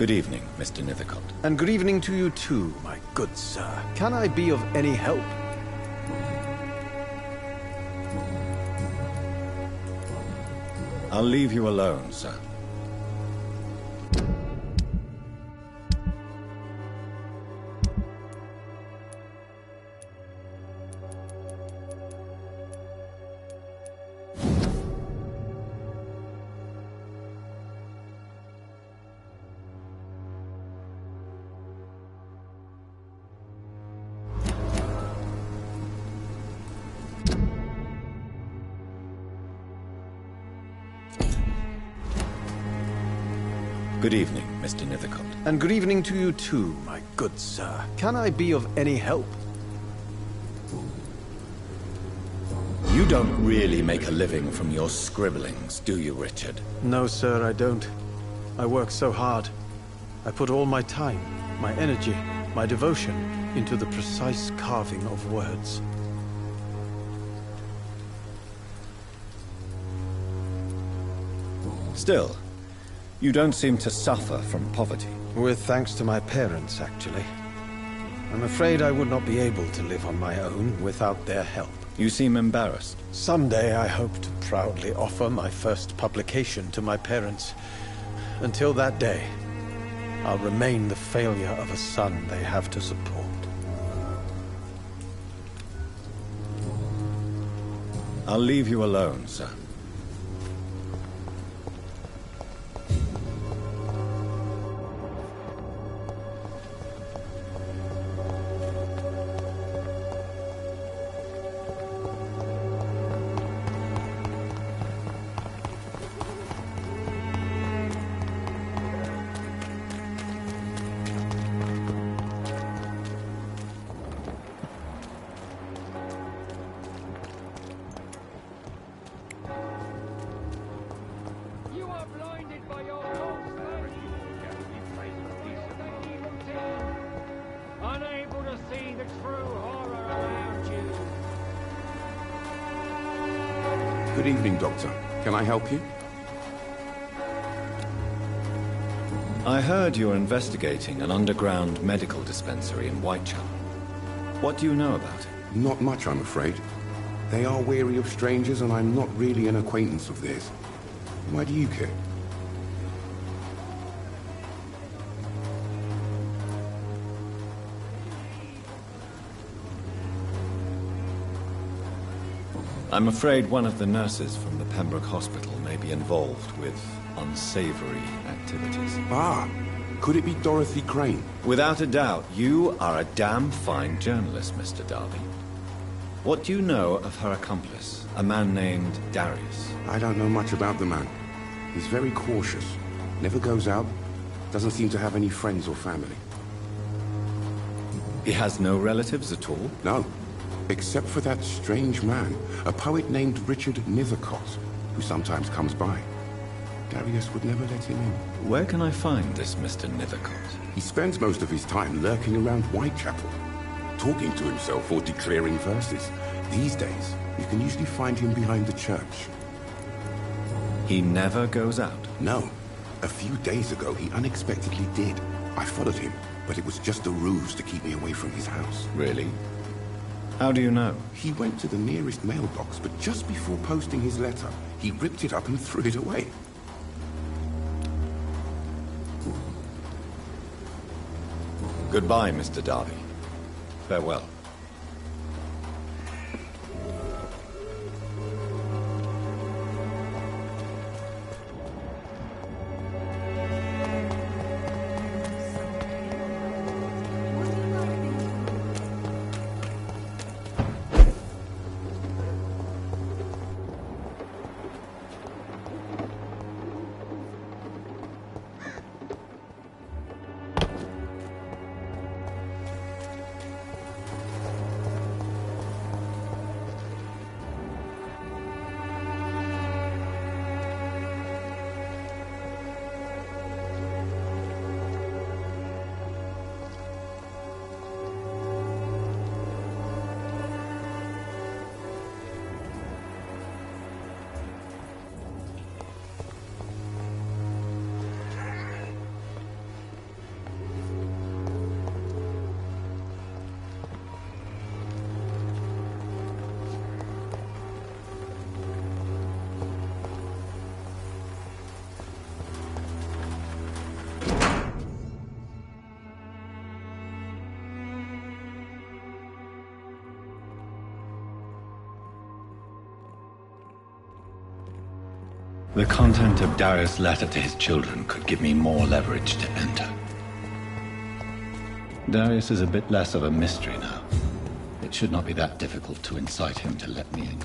Good evening, Mr. Nithercott. And good evening to you too, my good sir. Can I be of any help? I'll leave you alone, sir. Good evening, Mr. Nithercott. And good evening to you too, my good sir. Can I be of any help? You don't really make a living from your scribblings, do you, Richard? No, sir, I don't. I work so hard. I put all my time, my energy, my devotion into the precise carving of words. Still, you don't seem to suffer from poverty. With thanks to my parents, actually. I'm afraid I would not be able to live on my own without their help. You seem embarrassed. Someday I hope to proudly offer my first publication to my parents. Until that day, I'll remain the failure of a son they have to support. I'll leave you alone, sir. Good evening, Doctor. Can I help you? I heard you're investigating an underground medical dispensary in Whitechapel. What do you know about it? Not much, I'm afraid. They are wary of strangers, and I'm not really an acquaintance of theirs. Why do you care? I'm afraid one of the nurses from the Pembroke Hospital may be involved with unsavory activities. Ah, could it be Dorothy Crane? Without a doubt, you are a damn fine journalist, Mr. Darby. What do you know of her accomplice, a man named Darius? I don't know much about the man. He's very cautious. Never goes out. Doesn't seem to have any friends or family. He has no relatives at all? No. Except for that strange man, a poet named Richard Nethercott, who sometimes comes by. Darius would never let him in. Where can I find this Mr. Nethercott? He spends most of his time lurking around Whitechapel, talking to himself or declaring verses. These days, you can usually find him behind the church. He never goes out? No. A few days ago, he unexpectedly did. I followed him, but it was just a ruse to keep me away from his house. Really? How do you know? He went to the nearest mailbox, but just before posting his letter, he ripped it up and threw it away. Goodbye, Mr. Darby. Farewell. The content of Darius' letter to his children could give me more leverage to enter. Darius is a bit less of a mystery now. It should not be that difficult to incite him to let me in.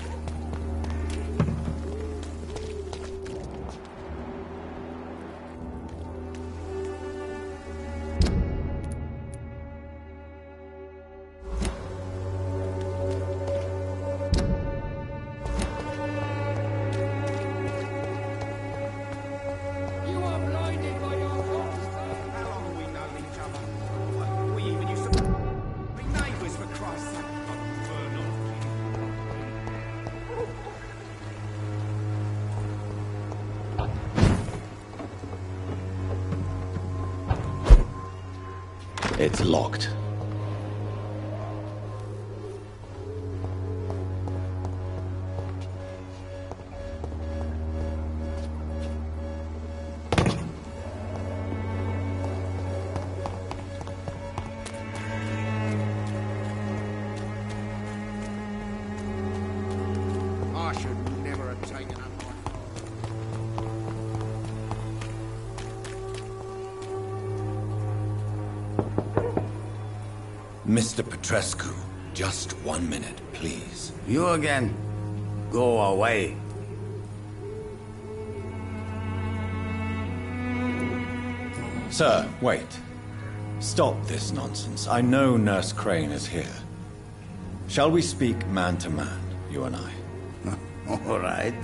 It's locked. I should never have taken up Mr. Petrescu, just 1 minute, please. You again? Go away. Sir, wait. Stop this nonsense. I know Nurse Crane is here. Shall we speak man to man, you and I? All right.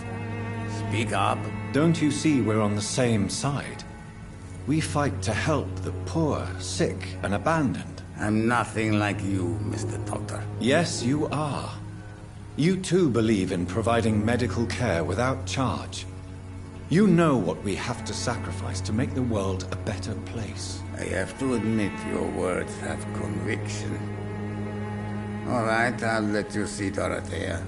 Speak up. Don't you see we're on the same side? We fight to help the poor, sick, and abandoned. I'm nothing like you, Mr. Doctor. Yes, you are. You too believe in providing medical care without charge. You know what we have to sacrifice to make the world a better place. I have to admit your words have conviction. All right, I'll let you see Dorothea.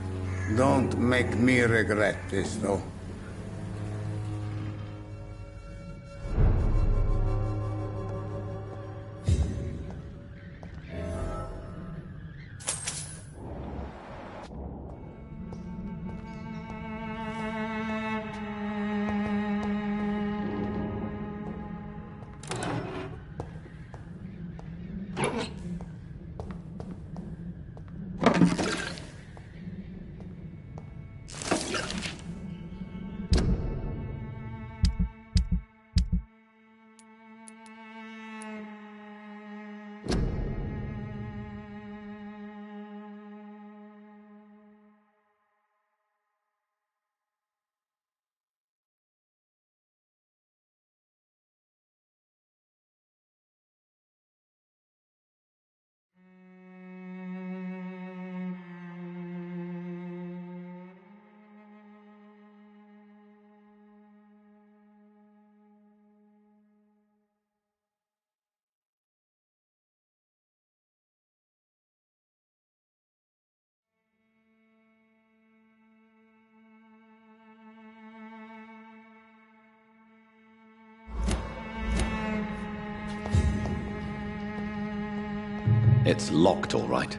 Don't make me regret this, though. It's locked, all right.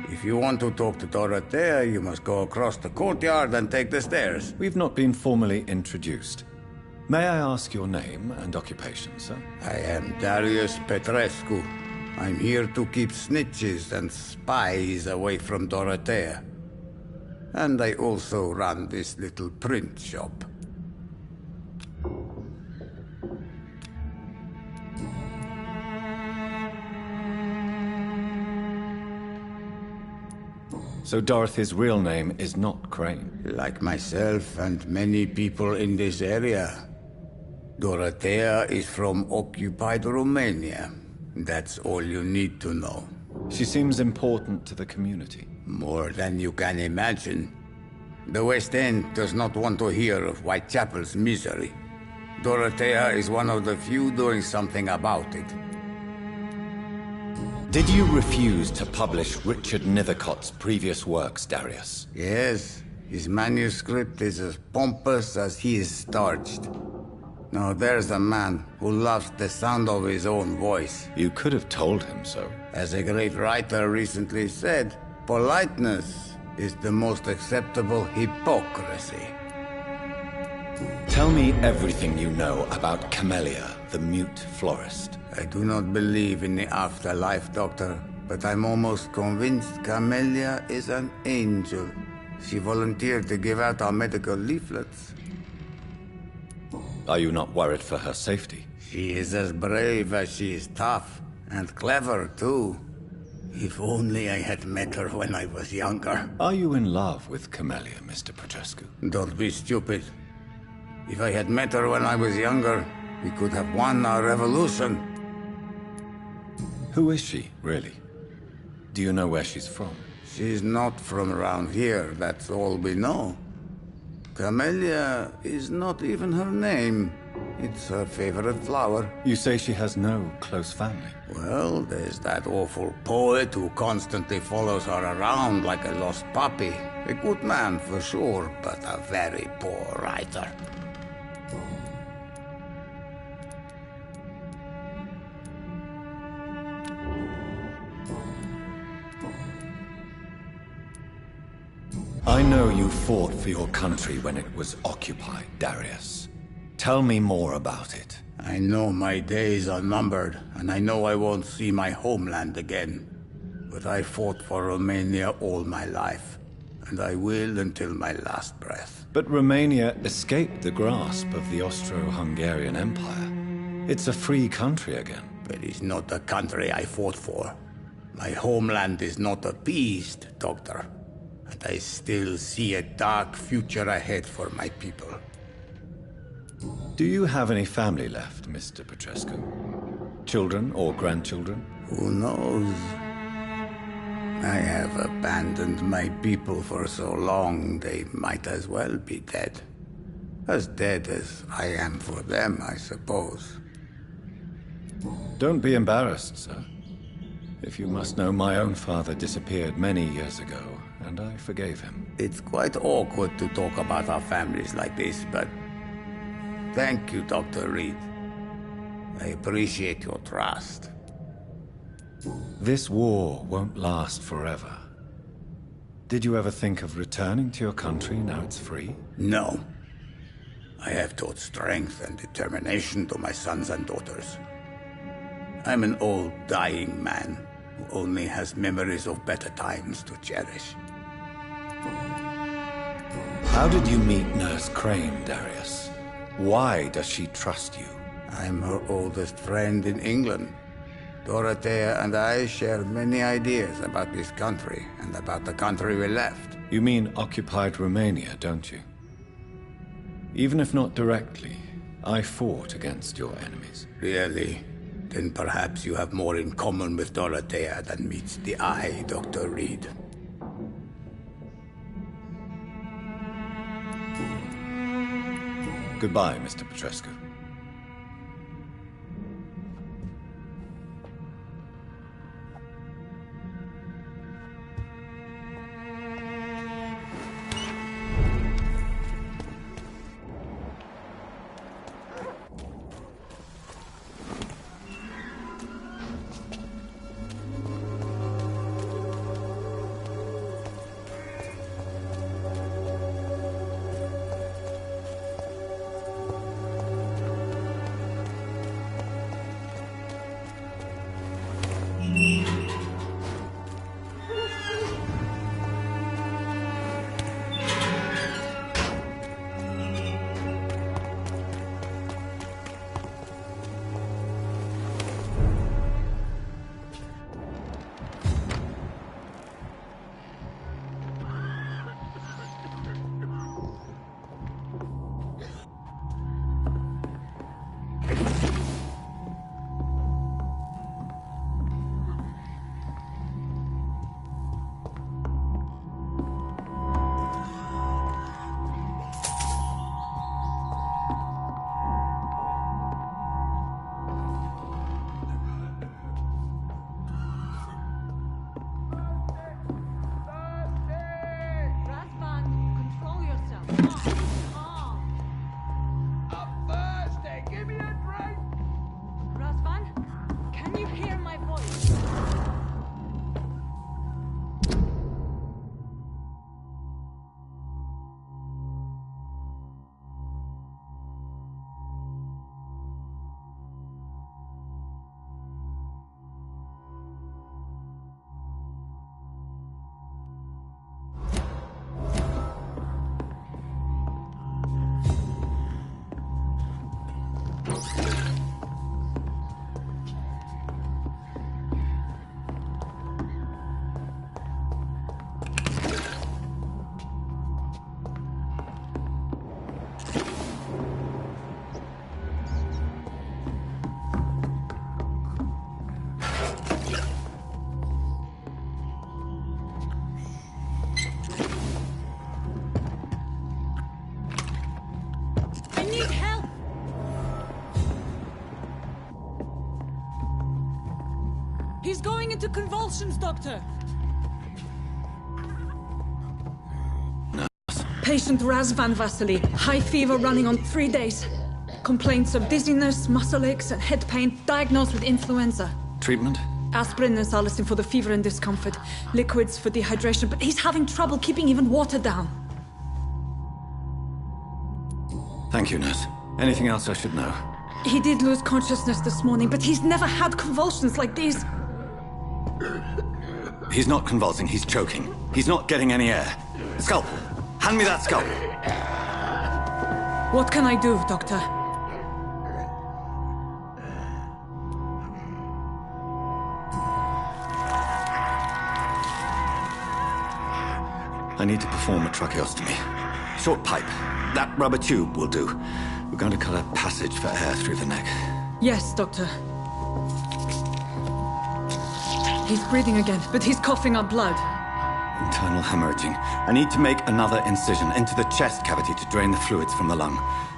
If you want to talk to Dorothea, you must go across the courtyard and take the stairs. We've not been formally introduced. May I ask your name and occupation, sir? I am Darius Petrescu. I'm here to keep snitches and spies away from Dorothea. And I also run this little print shop. So Dorothy's real name is not Crane? Like myself and many people in this area. Dorothea is from occupied Romania. That's all you need to know. She seems important to the community. More than you can imagine. The West End does not want to hear of Whitechapel's misery. Dorothea is one of the few doing something about it. Did you refuse to publish Richard Nethercott's previous works, Darius? Yes. His manuscript is as pompous as he is starched. Now there's a man who loves the sound of his own voice. You could have told him so. As a great writer recently said, politeness is the most acceptable hypocrisy. Tell me everything you know about Camellia, the mute florist. I do not believe in the afterlife, Doctor, but I'm almost convinced Camellia is an angel. She volunteered to give out our medical leaflets. Are you not worried for her safety? She is as brave as she is tough, and clever too. If only I had met her when I was younger. Are you in love with Camellia, Mr. Petrescu? Don't be stupid. If I had met her when I was younger, we could have won our revolution. Who is she, really? Do you know where she's from? She's not from around here, that's all we know. Camellia is not even her name. It's her favorite flower. You say she has no close family? Well, there's that awful poet who constantly follows her around like a lost puppy. A good man for sure, but a very poor writer. I know you fought for your country when it was occupied, Darius. Tell me more about it. I know my days are numbered, and I know I won't see my homeland again. But I fought for Romania all my life, and I will until my last breath. But Romania escaped the grasp of the Austro-Hungarian Empire. It's a free country again. But it's not the country I fought for. My homeland is not appeased, Doctor. And I still see a dark future ahead for my people. Do you have any family left, Mr. Petrescu? Children or grandchildren? Who knows? I have abandoned my people for so long, they might as well be dead. As dead as I am for them, I suppose. Don't be embarrassed, sir. If you must know, my own father disappeared many years ago, and I forgave him. It's quite awkward to talk about our families like this, but thank you, Dr. Reed. I appreciate your trust. This war won't last forever. Did you ever think of returning to your country now it's free? No. I have taught strength and determination to my sons and daughters. I'm an old, dying man who only has memories of better times to cherish. How did you meet Nurse Crane, Darius? Why does she trust you? I'm her oldest friend in England. Dorothea and I share many ideas about this country and about the country we left. You mean occupied Romania, don't you? Even if not directly, I fought against your enemies. Really? Then perhaps you have more in common with Dorothea than meets the eye, Dr. Reed. Goodbye, Mr. Petrescu. He's going into convulsions, Doctor. Patient Razvan Vasily. High fever running on 3 days. Complaints of dizziness, muscle aches, and head pain. Diagnosed with influenza. Treatment? Aspirin and salicin for the fever and discomfort. Liquids for dehydration, but he's having trouble keeping even water down. Thank you, nurse. Anything else I should know? He did lose consciousness this morning, but he's never had convulsions like these. He's not convulsing, he's choking. He's not getting any air. Scalpel! Hand me that scalpel! What can I do, Doctor? I need to perform a tracheostomy. Short pipe. That rubber tube will do. We're going to cut a passage for air through the neck. Yes, Doctor. He's breathing again, but he's coughing up blood. Internal hemorrhaging. I need to make another incision into the chest cavity to drain the fluids from the lung.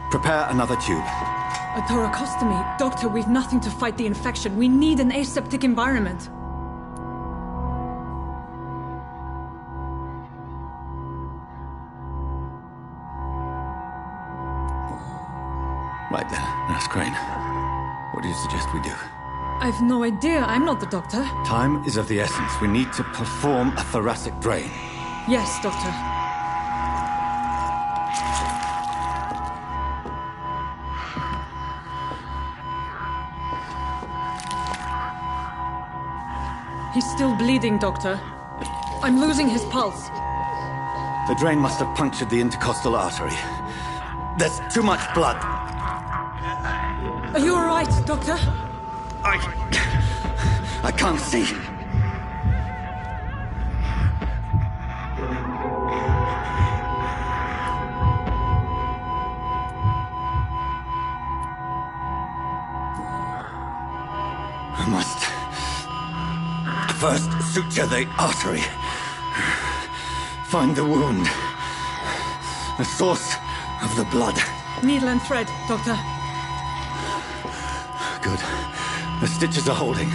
Prepare another tube. A thoracostomy? Doctor, we've nothing to fight the infection. We need an aseptic environment. Right then, Nurse Crane. What do you suggest we do? I've no idea. I'm not the doctor. Time is of the essence. We need to perform a thoracic drain. Yes, Doctor. He's still bleeding, Doctor. I'm losing his pulse. The drain must have punctured the intercostal artery. There's too much blood. Are you all right, Doctor? I can't see. I must first suture the artery. Find the wound. The source of the blood. Needle and thread, Doctor. Good. The stitches are holding.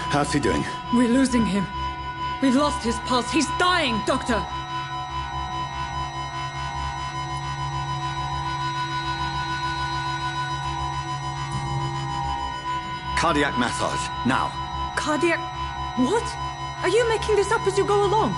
How's he doing? We're losing him. We've lost his pulse. He's dying, Doctor! Cardiac massage, now. Cardiac... What? Are you making this up as you go along?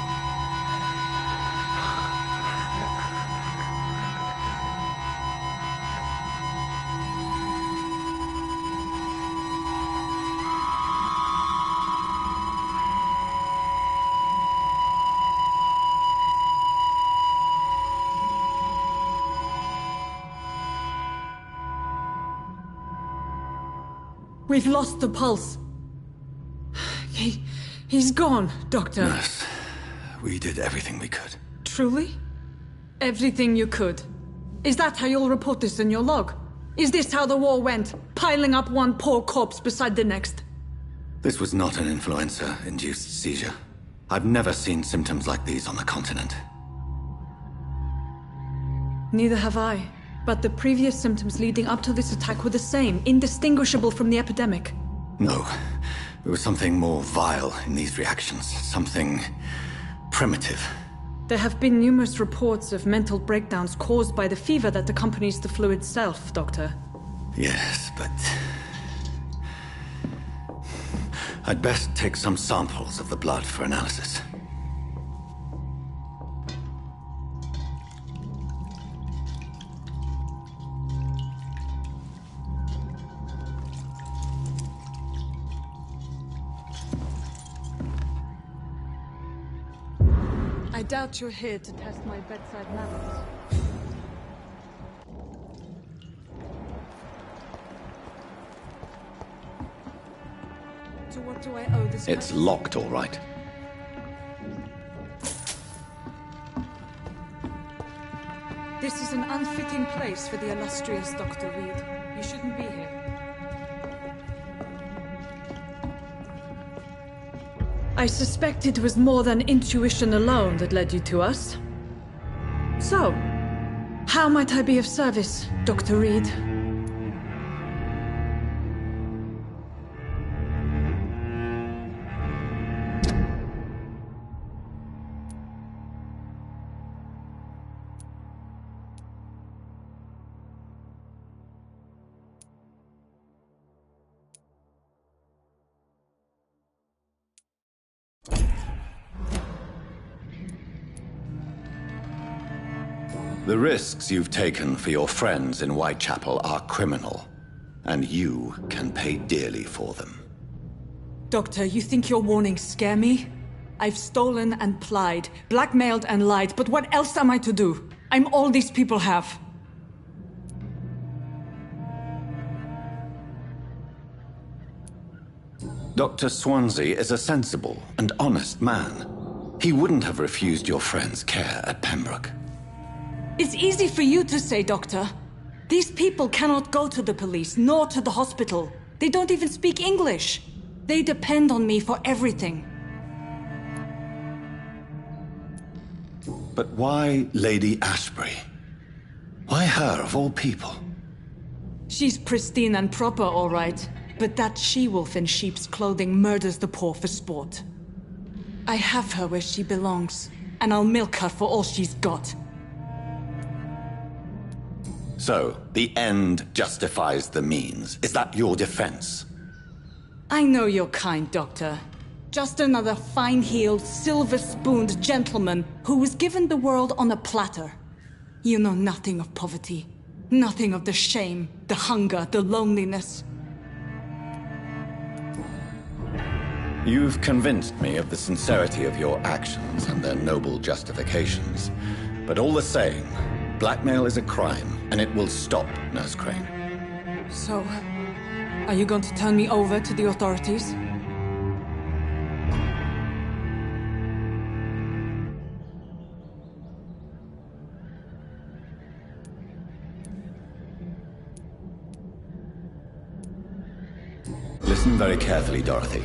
We've lost the pulse. He's gone, Doctor. Nurse, we did everything we could. Truly? Everything you could? Is that how you'll report this in your log? Is this how the war went? Piling up one poor corpse beside the next? This was not an influenza-induced seizure. I've never seen symptoms like these on the continent. Neither have I. But the previous symptoms leading up to this attack were the same, indistinguishable from the epidemic. No. There was something more vile in these reactions. Something primitive. There have been numerous reports of mental breakdowns caused by the fever that accompanies the flu itself, Doctor. Yes, but... I'd best take some samples of the blood for analysis. I doubt you're here to test my bedside manners. To what do I owe this? It's locked, all right. This is an unfitting place for the illustrious Dr. Reed. You shouldn't be here. I suspect it was more than intuition alone that led you to us. So, how might I be of service, Dr. Reed? The risks you've taken for your friends in Whitechapel are criminal, and you can pay dearly for them. Doctor, you think your warnings scare me? I've stolen and plied, blackmailed and lied, but what else am I to do? I'm all these people have. Dr. Swansea is a sensible and honest man. He wouldn't have refused your friend's care at Pembroke. It's easy for you to say, Doctor. These people cannot go to the police, nor to the hospital. They don't even speak English. They depend on me for everything. But why Lady Ashbury? Why her, of all people? She's pristine and proper, all right. But that she-wolf in sheep's clothing murders the poor for sport. I have her where she belongs, and I'll milk her for all she's got. So, the end justifies the means. Is that your defense? I know you're kind, Doctor. Just another fine-heeled, silver-spooned gentleman who was given the world on a platter. You know nothing of poverty. Nothing of the shame, the hunger, the loneliness. You've convinced me of the sincerity of your actions and their noble justifications. But all the same, blackmail is a crime, and it will stop, Nurse Crane. So, are you going to turn me over to the authorities? Listen very carefully, Dorothy.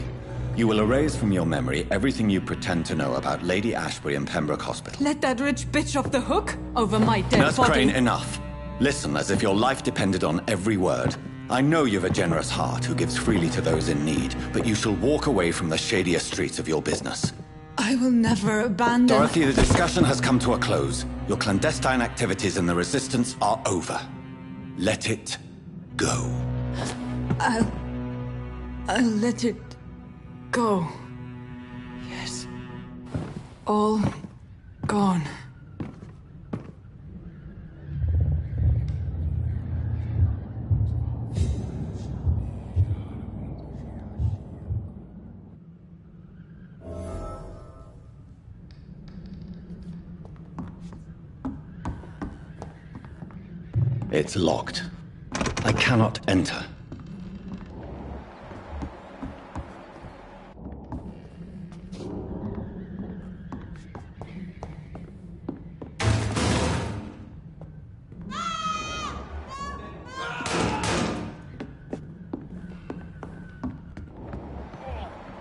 You will erase from your memory everything you pretend to know about Lady Ashbury and Pembroke Hospital. Let that rich bitch off the hook over my dead Nurse body. Crane, enough. Listen as if your life depended on every word. I know you've a generous heart who gives freely to those in need, but you shall walk away from the shadier streets of your business. I will never abandon... Dorothy, the discussion has come to a close. Your clandestine activities in the Resistance are over. Let it go. I'll let it go. Yes. All gone. It's locked. I cannot enter.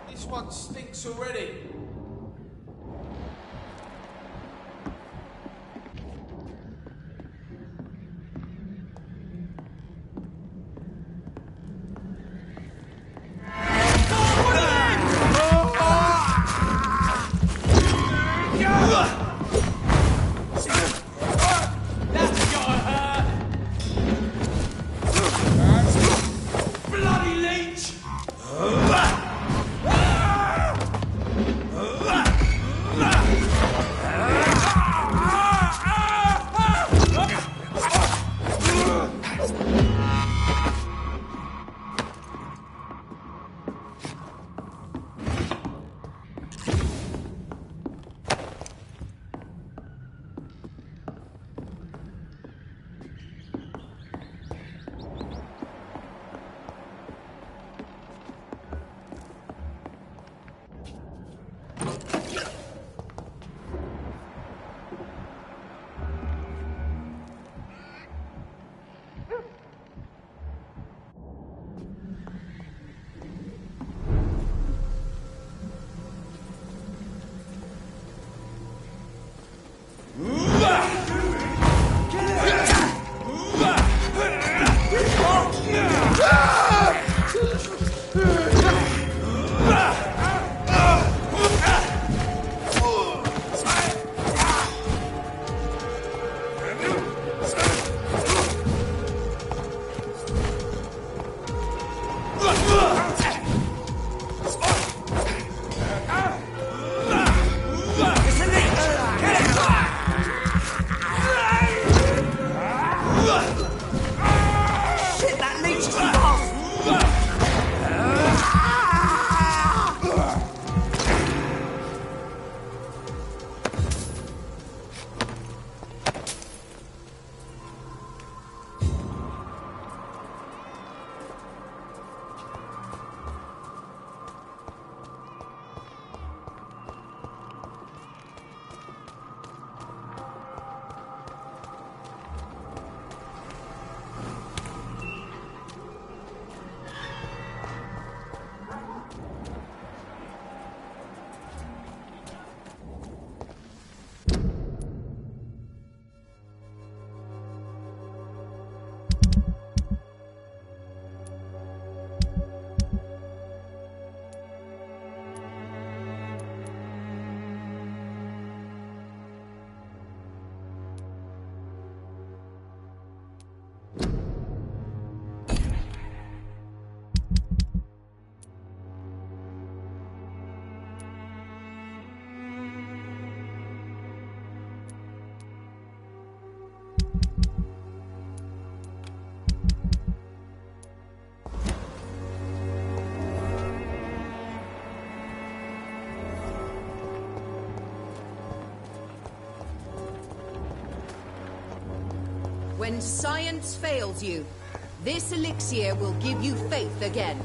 This one stinks already. When science fails you, this elixir will give you faith again.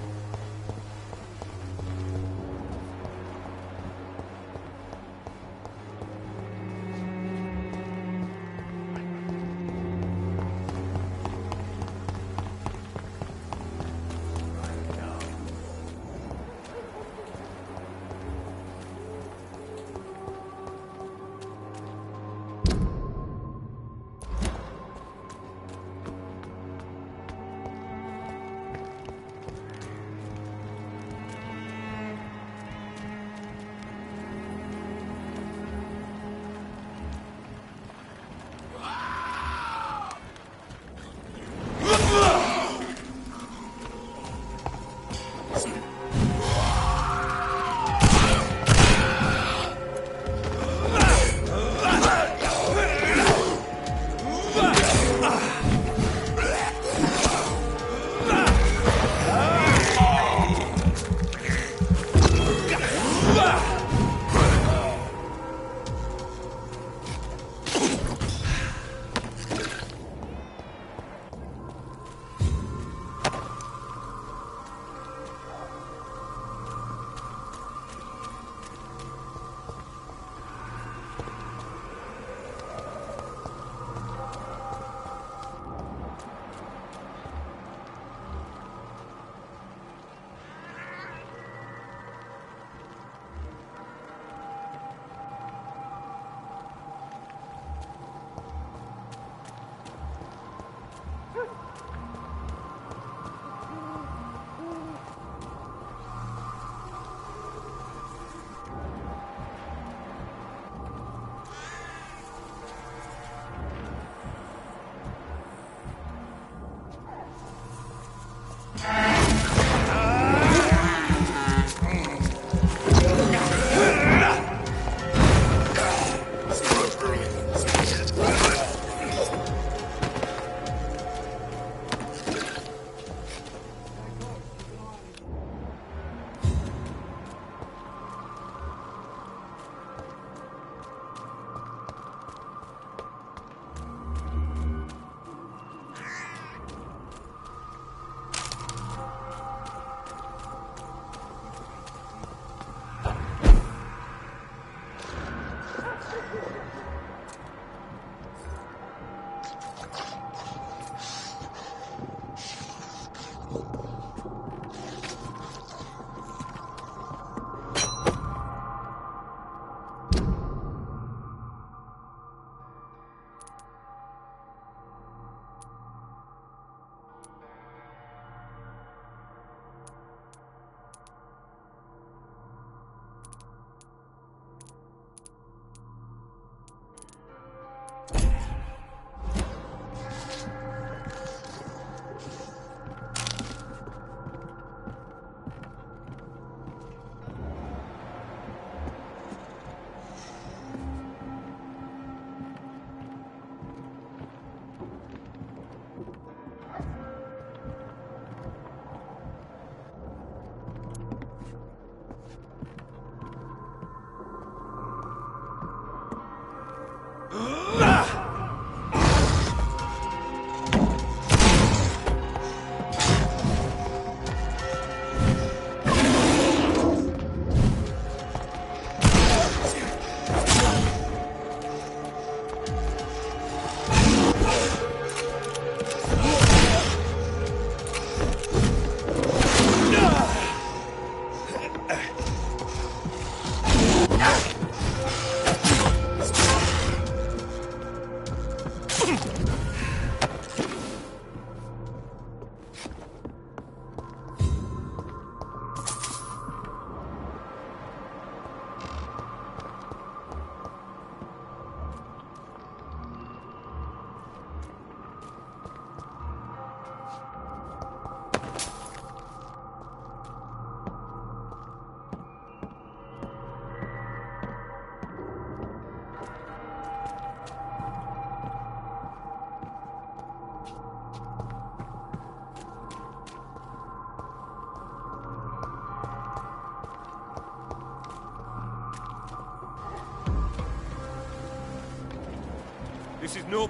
This is no...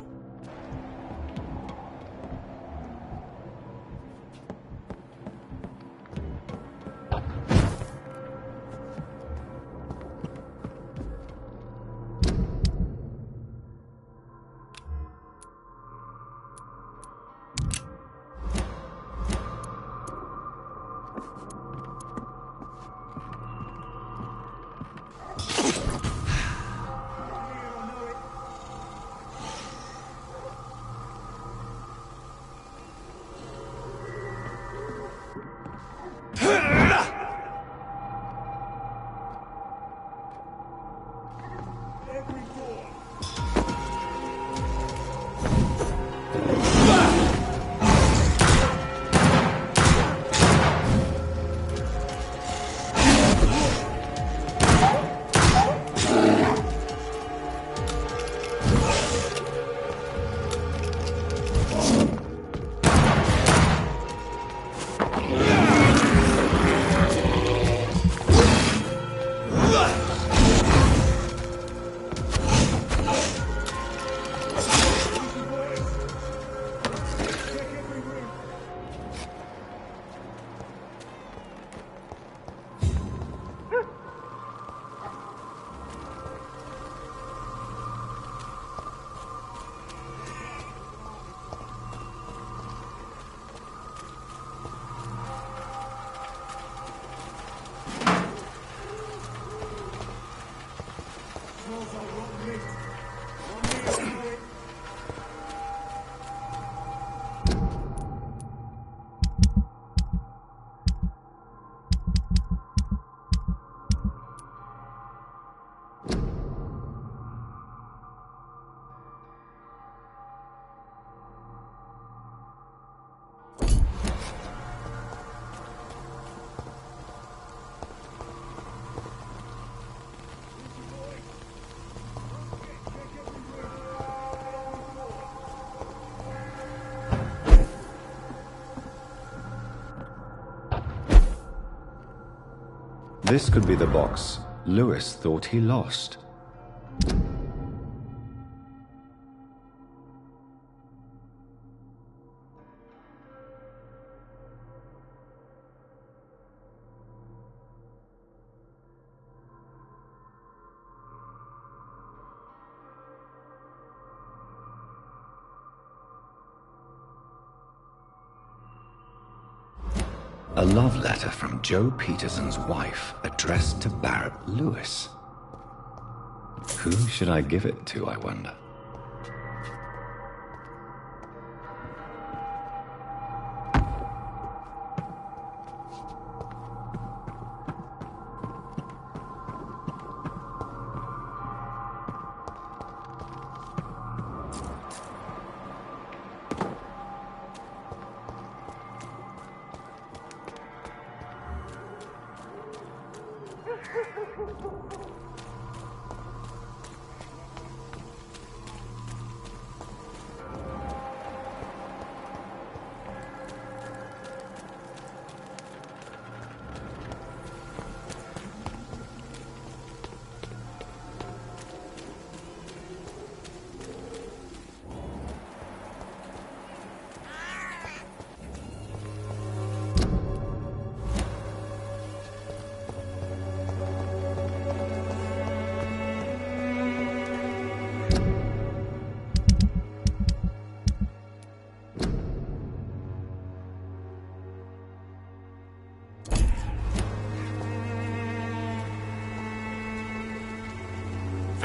This could be the box Lewis thought he lost. A love letter from Joe Peterson's wife, addressed to Barrett Lewis. Who should I give it to, I wonder?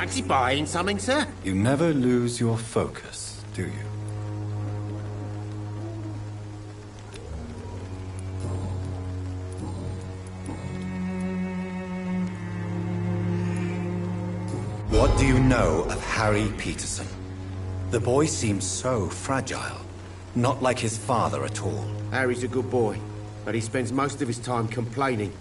Fancy buying something, sir? You never lose your focus, do you? What do you know of Harry Peterson? The boy seems so fragile. Not like his father at all. Harry's a good boy, but he spends most of his time complaining.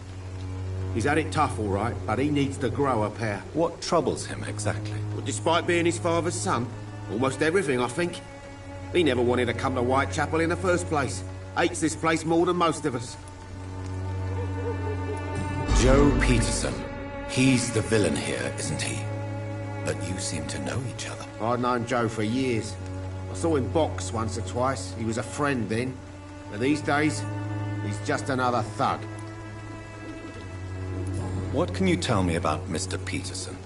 He's had it tough, all right, but he needs to grow a pair. What troubles him exactly? Well, despite being his father's son, almost everything, I think. He never wanted to come to Whitechapel in the first place. Hates this place more than most of us. Joe Peterson. He's the villain here, isn't he? But you seem to know each other. I'd known Joe for years. I saw him box once or twice. He was a friend then. But these days, he's just another thug. What can you tell me about Mr. Peterson?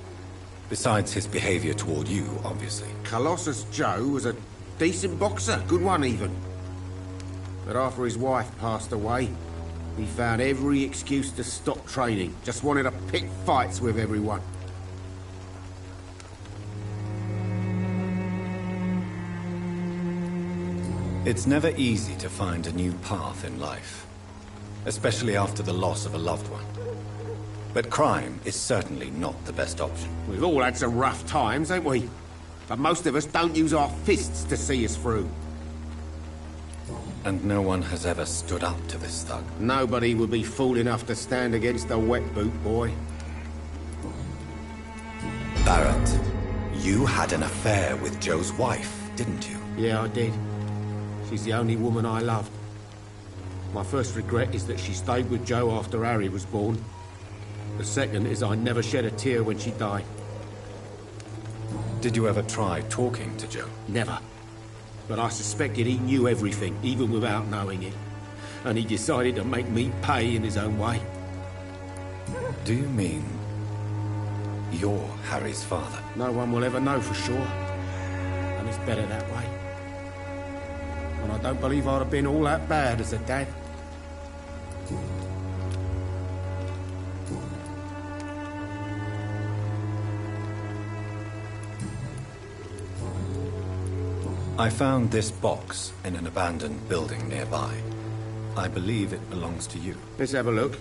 Besides his behavior toward you, obviously. Colossus Joe was a decent boxer, good one even. But after his wife passed away, he found every excuse to stop training. Just wanted to pick fights with everyone. It's never easy to find a new path in life, especially after the loss of a loved one. But crime is certainly not the best option. We've all had some rough times, ain't we? But most of us don't use our fists to see us through. And no one has ever stood up to this thug. Nobody would be fool enough to stand against a wet boot boy. Barrett, you had an affair with Joe's wife, didn't you? Yeah, I did. She's the only woman I loved. My first regret is that she stayed with Joe after Harry was born. The second is I never shed a tear when she died. Did you ever try talking to Joe? Never. But I suspected he knew everything, even without knowing it. And he decided to make me pay in his own way. Do you mean you're Harry's father? No one will ever know for sure. And it's better that way. And I don't believe I'd have been all that bad as a dad. I found this box in an abandoned building nearby. I believe it belongs to you. Let's have a look.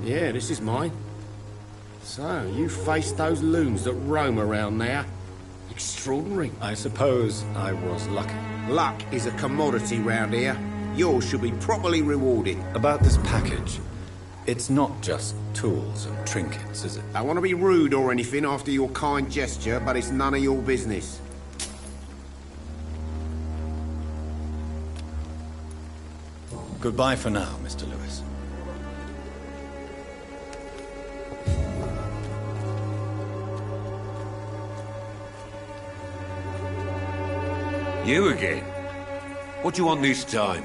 Yeah, this is mine. So, you faced those loons that roam around there. Extraordinary. I suppose I was lucky. Luck is a commodity round here. Yours should be properly rewarded. About this package, it's not just tools and trinkets, is it? I want to be rude or anything after your kind gesture, but it's none of your business. Goodbye for now, Mr. Lewis. You again? What do you want this time?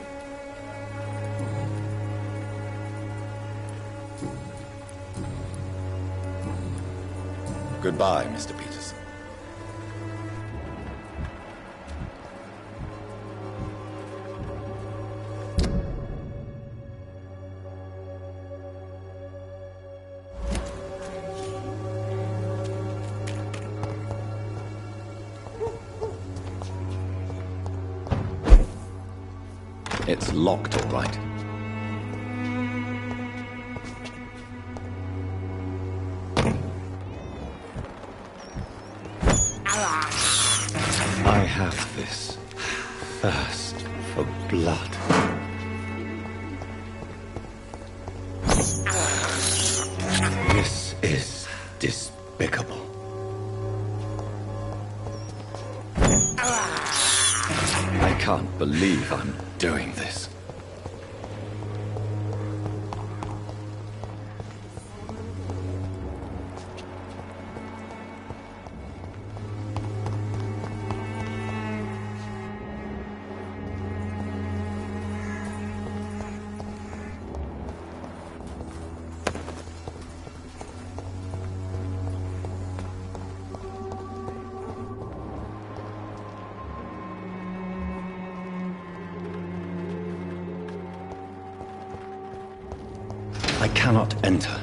Goodbye, Mr. Peterson. It's locked, all right. I have this thirst for blood. This is despicable. I can't believe I'm doing this. I cannot enter.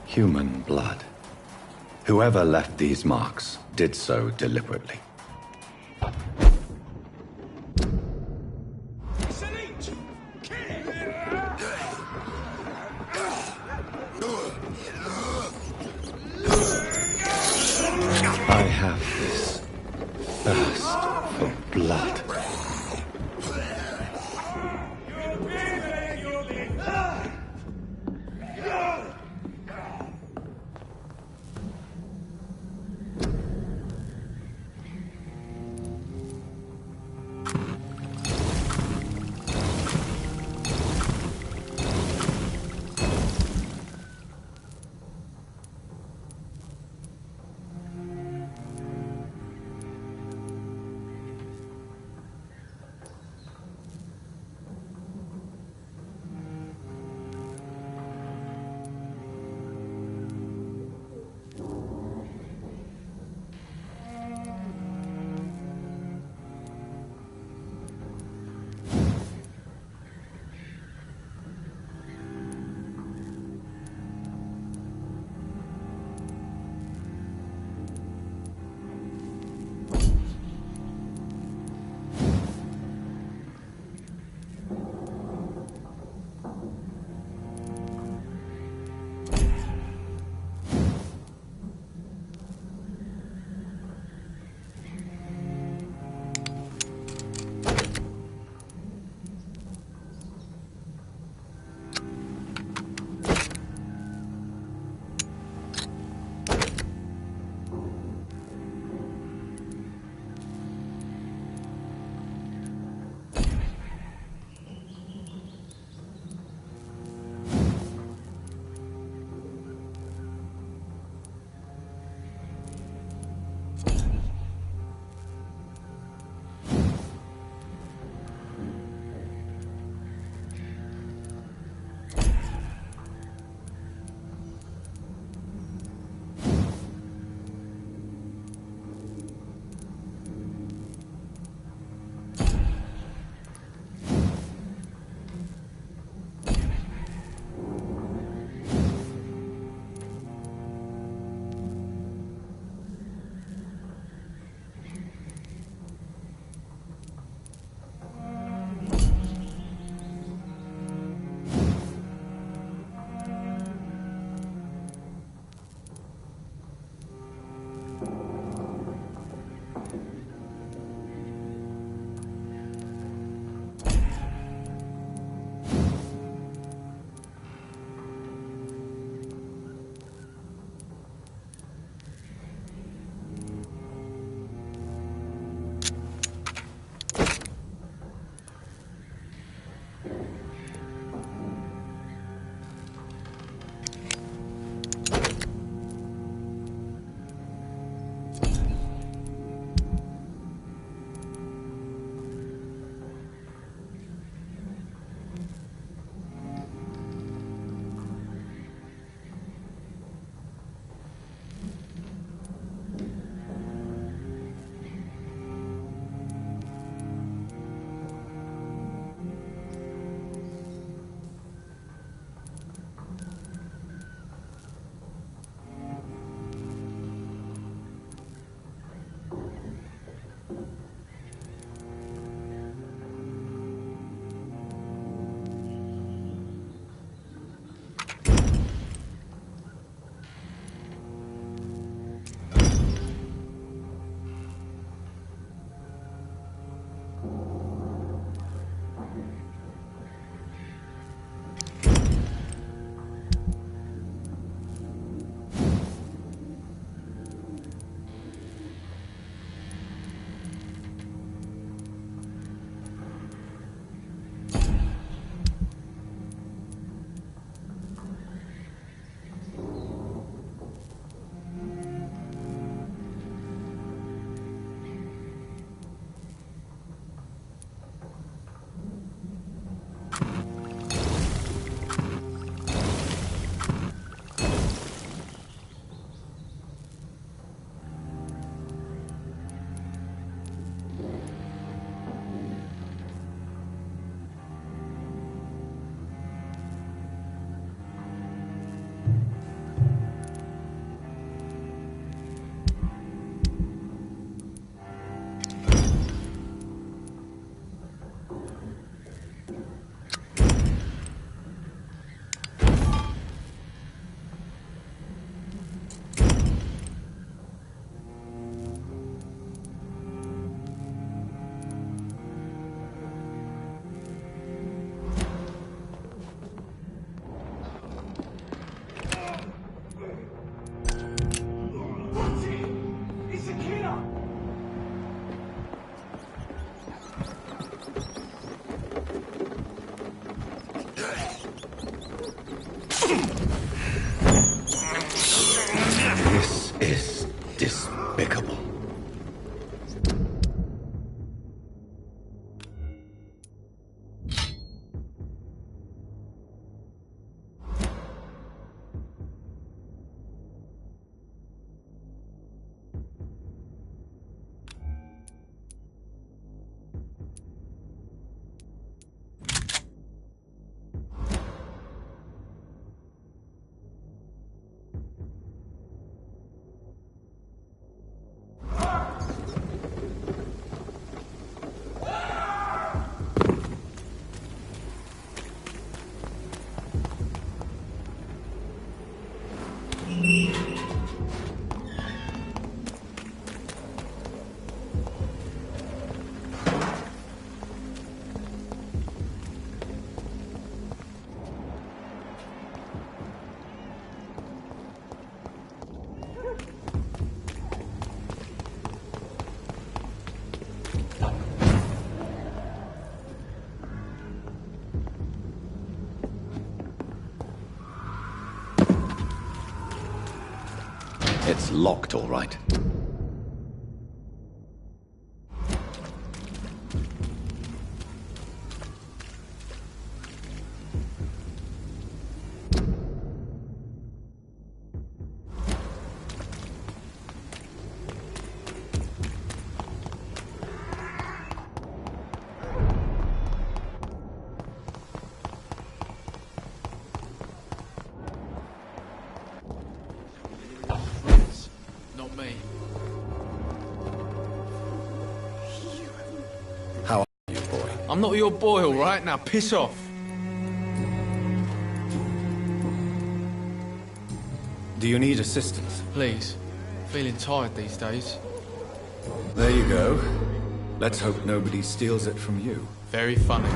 Human blood. Whoever left these marks did so deliberately. I have this thirst for blood. It's locked, all right. Not me. How are you, boy? I'm not your boy, all right? Now piss off. Do you need assistance? Please. Feeling tired these days. There you go. Let's hope nobody steals it from you. Very funny.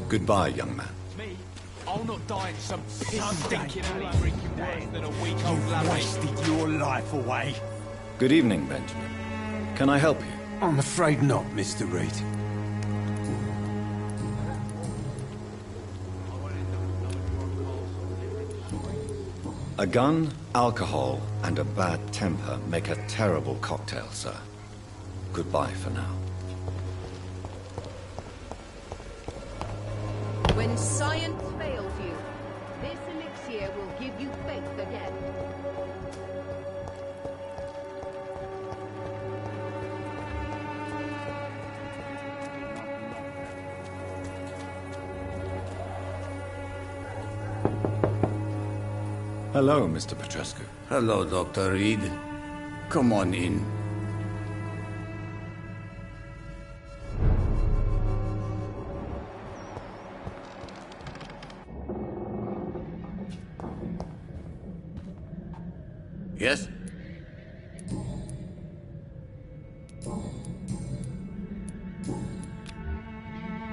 Goodbye, young man. Me? I'll not die in some piss-stinking alley drinking worse than a week-old lamb. Wasted your life away. Good evening, Benjamin. Can I help you? I'm afraid not, Mr. Reed. A gun, alcohol, and a bad temper make a terrible cocktail, sir. Goodbye for now. When science fails you, this elixir will give you faith again. Hello, Mr. Petrescu. Hello, Dr. Reed. Come on in. Yes?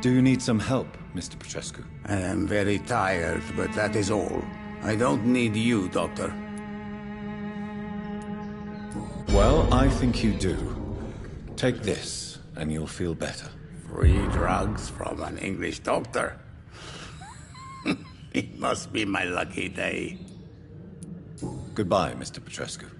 Do you need some help, Mr. Petrescu? I am very tired, but that is all. I don't need you, Doctor. Well, I think you do. Take this, and you'll feel better. Free drugs from an English doctor? It must be my lucky day. Goodbye, Mr. Petrescu.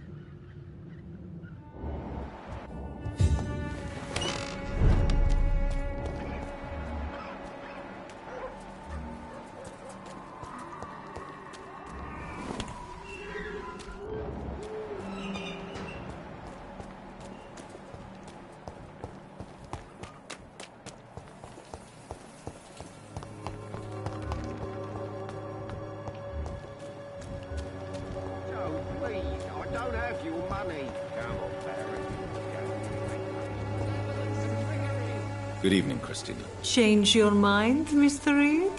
Good evening, Christina. Change your mind, Mr. Reed?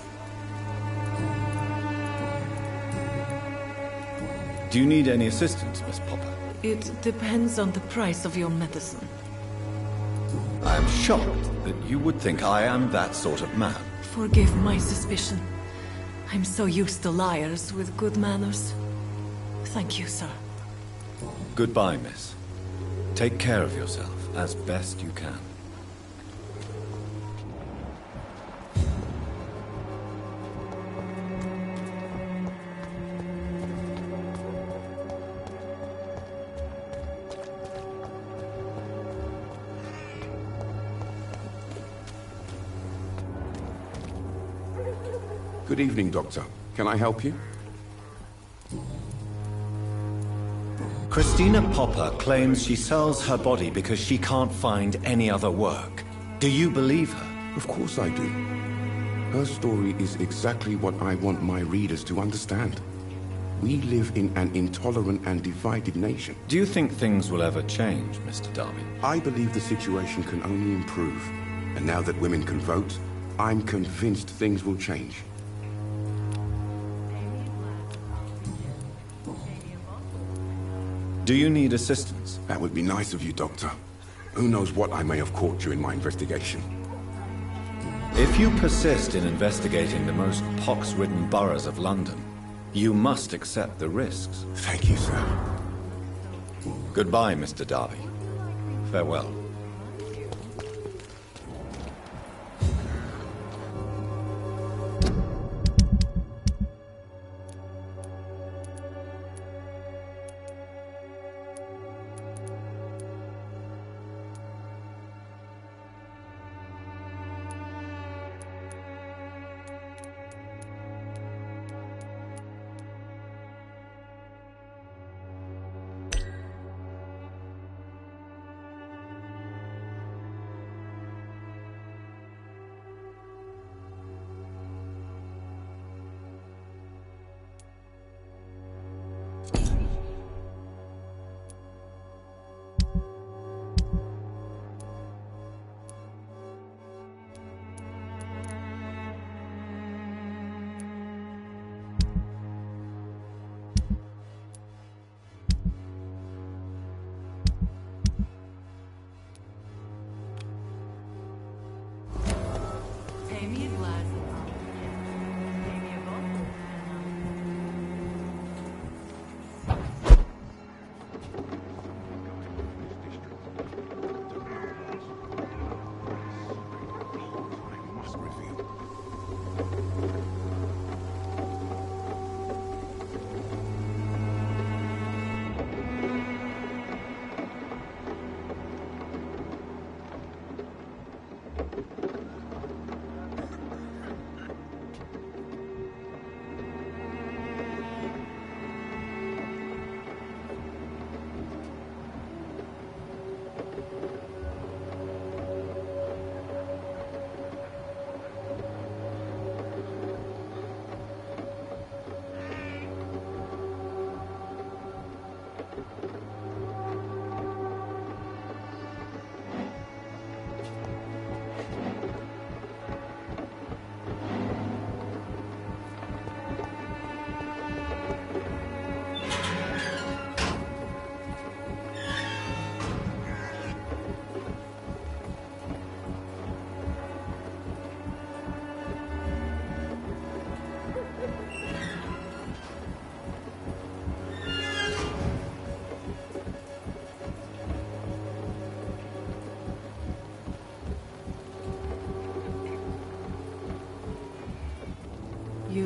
Do you need any assistance, Miss Popper? It depends on the price of your medicine. I am shocked that you would think I am that sort of man. Forgive my suspicion. I'm so used to liars with good manners. Thank you, sir. Goodbye, miss. Take care of yourself as best you can. Good evening, Doctor. Can I help you? Christina Popper claims she sells her body because she can't find any other work. Do you believe her? Of course I do. Her story is exactly what I want my readers to understand. We live in an intolerant and divided nation. Do you think things will ever change, Mr. Darby? I believe the situation can only improve. And now that women can vote, I'm convinced things will change. Do you need assistance? That would be nice of you, Doctor. Who knows what I may have caught during my investigation. If you persist in investigating the most pox-ridden boroughs of London, you must accept the risks. Thank you, sir. Goodbye, Mr. Darby. Farewell.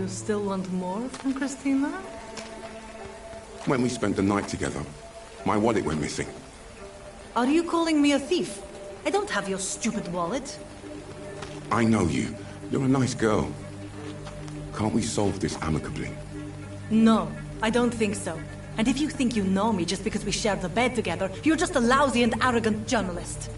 still want more from Christina? When we spent the night together, my wallet went missing. Are you calling me a thief? I don't have your stupid wallet. I know you. You're a nice girl. Can't we solve this amicably? No, I don't think so. And if you think you know me just because we share the bed together, you're just a lousy and arrogant journalist.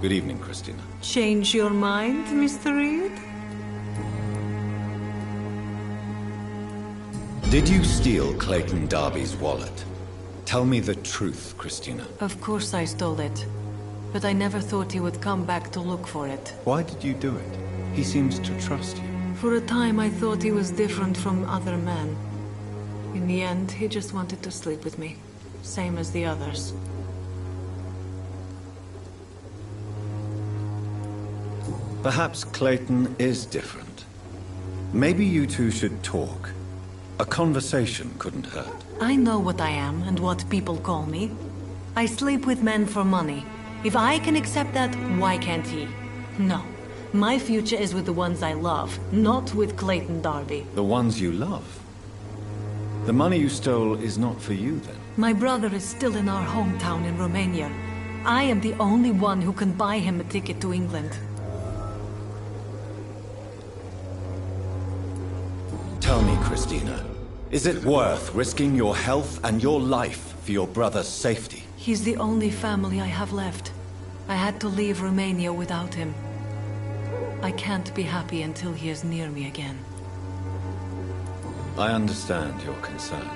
Good evening, Christina. Change your mind, Mr. Reed? Did you steal Clayton Darby's wallet? Tell me the truth, Christina. Of course I stole it. But I never thought he would come back to look for it. Why did you do it? He seems to trust you. For a time I thought he was different from other men. In the end, he just wanted to sleep with me. Same as the others. Perhaps Clayton is different. Maybe you two should talk. A conversation couldn't hurt. I know what I am and what people call me. I sleep with men for money. If I can accept that, why can't he? No. My future is with the ones I love, not with Clayton Darby. The ones you love? The money you stole is not for you, then? My brother is still in our hometown in Romania. I am the only one who can buy him a ticket to England. Tell me, Christina, is it worth risking your health and your life for your brother's safety? He's the only family I have left. I had to leave Romania without him. I can't be happy until he is near me again. I understand your concern.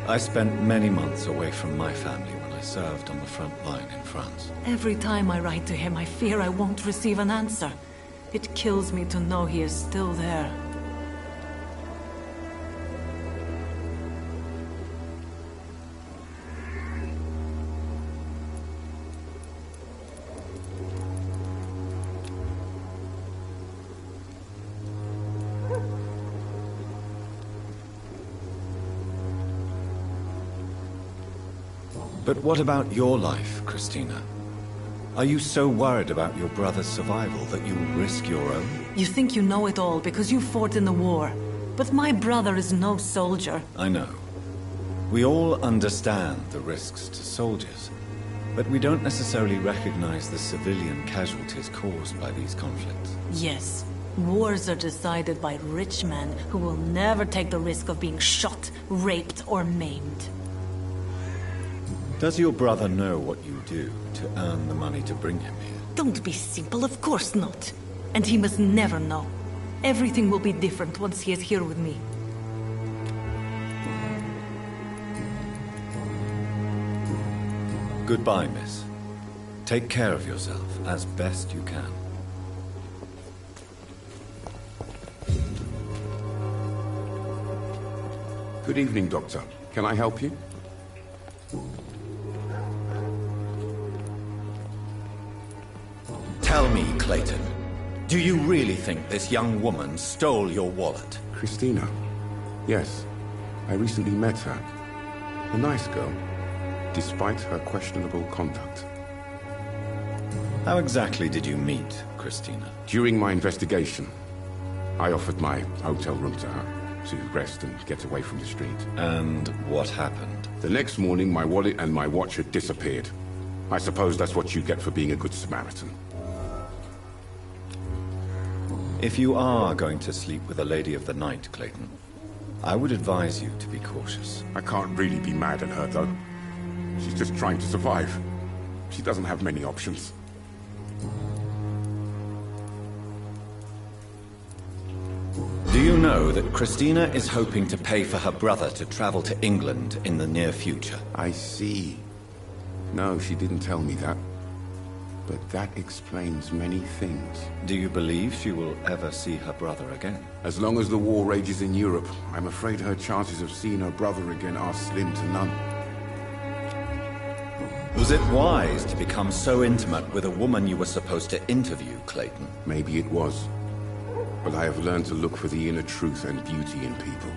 I spent many months away from my family when I served on the front line in France. Every time I write to him, I fear I won't receive an answer. It kills me to know he is still there. But what about your life, Christina? Are you so worried about your brother's survival that you will risk your own? You think you know it all because you fought in the war. But my brother is no soldier. I know. We all understand the risks to soldiers, but we don't necessarily recognize the civilian casualties caused by these conflicts. Yes. Wars are decided by rich men who will never take the risk of being shot, raped, or maimed. Does your brother know what you do to earn the money to bring him here? Don't be simple, of course not. And he must never know. Everything will be different once he is here with me. Goodbye, miss. Take care of yourself as best you can. Good evening, Doctor. Can I help you? Tell me, Clayton, do you really think this young woman stole your wallet? Christina? Yes. I recently met her. A nice girl, despite her questionable conduct. How exactly did you meet Christina? During my investigation, I offered my hotel room to her to rest and get away from the street. And what happened? The next morning, my wallet and my watch had disappeared. I suppose that's what you get for being a good Samaritan. If you are going to sleep with a lady of the night, Clayton, I would advise you to be cautious. I can't really be mad at her, though. She's just trying to survive. She doesn't have many options. Do you know that Christina is hoping to pay for her brother to travel to England in the near future? I see. No, she didn't tell me that. But that explains many things. Do you believe she will ever see her brother again? As long as the war rages in Europe, I'm afraid her chances of seeing her brother again are slim to none. Was it wise to become so intimate with a woman you were supposed to interview, Clayton? Maybe it was. But I have learned to look for the inner truth and beauty in people.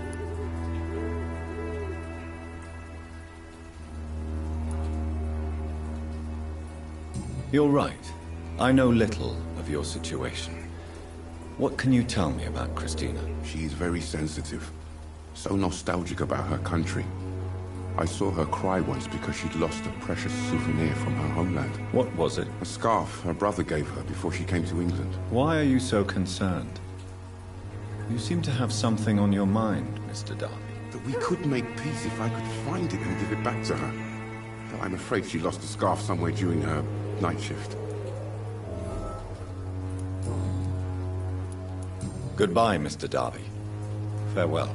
You're right. I know little of your situation. What can you tell me about Christina? She is very sensitive. So nostalgic about her country. I saw her cry once because she'd lost a precious souvenir from her homeland. What was it? A scarf her brother gave her before she came to England. Why are you so concerned? You seem to have something on your mind, Mr. Darby. That we could make peace if I could find it and give it back to her. Though I'm afraid she lost the scarf somewhere during her night shift. Goodbye, Mr. Darby. Farewell.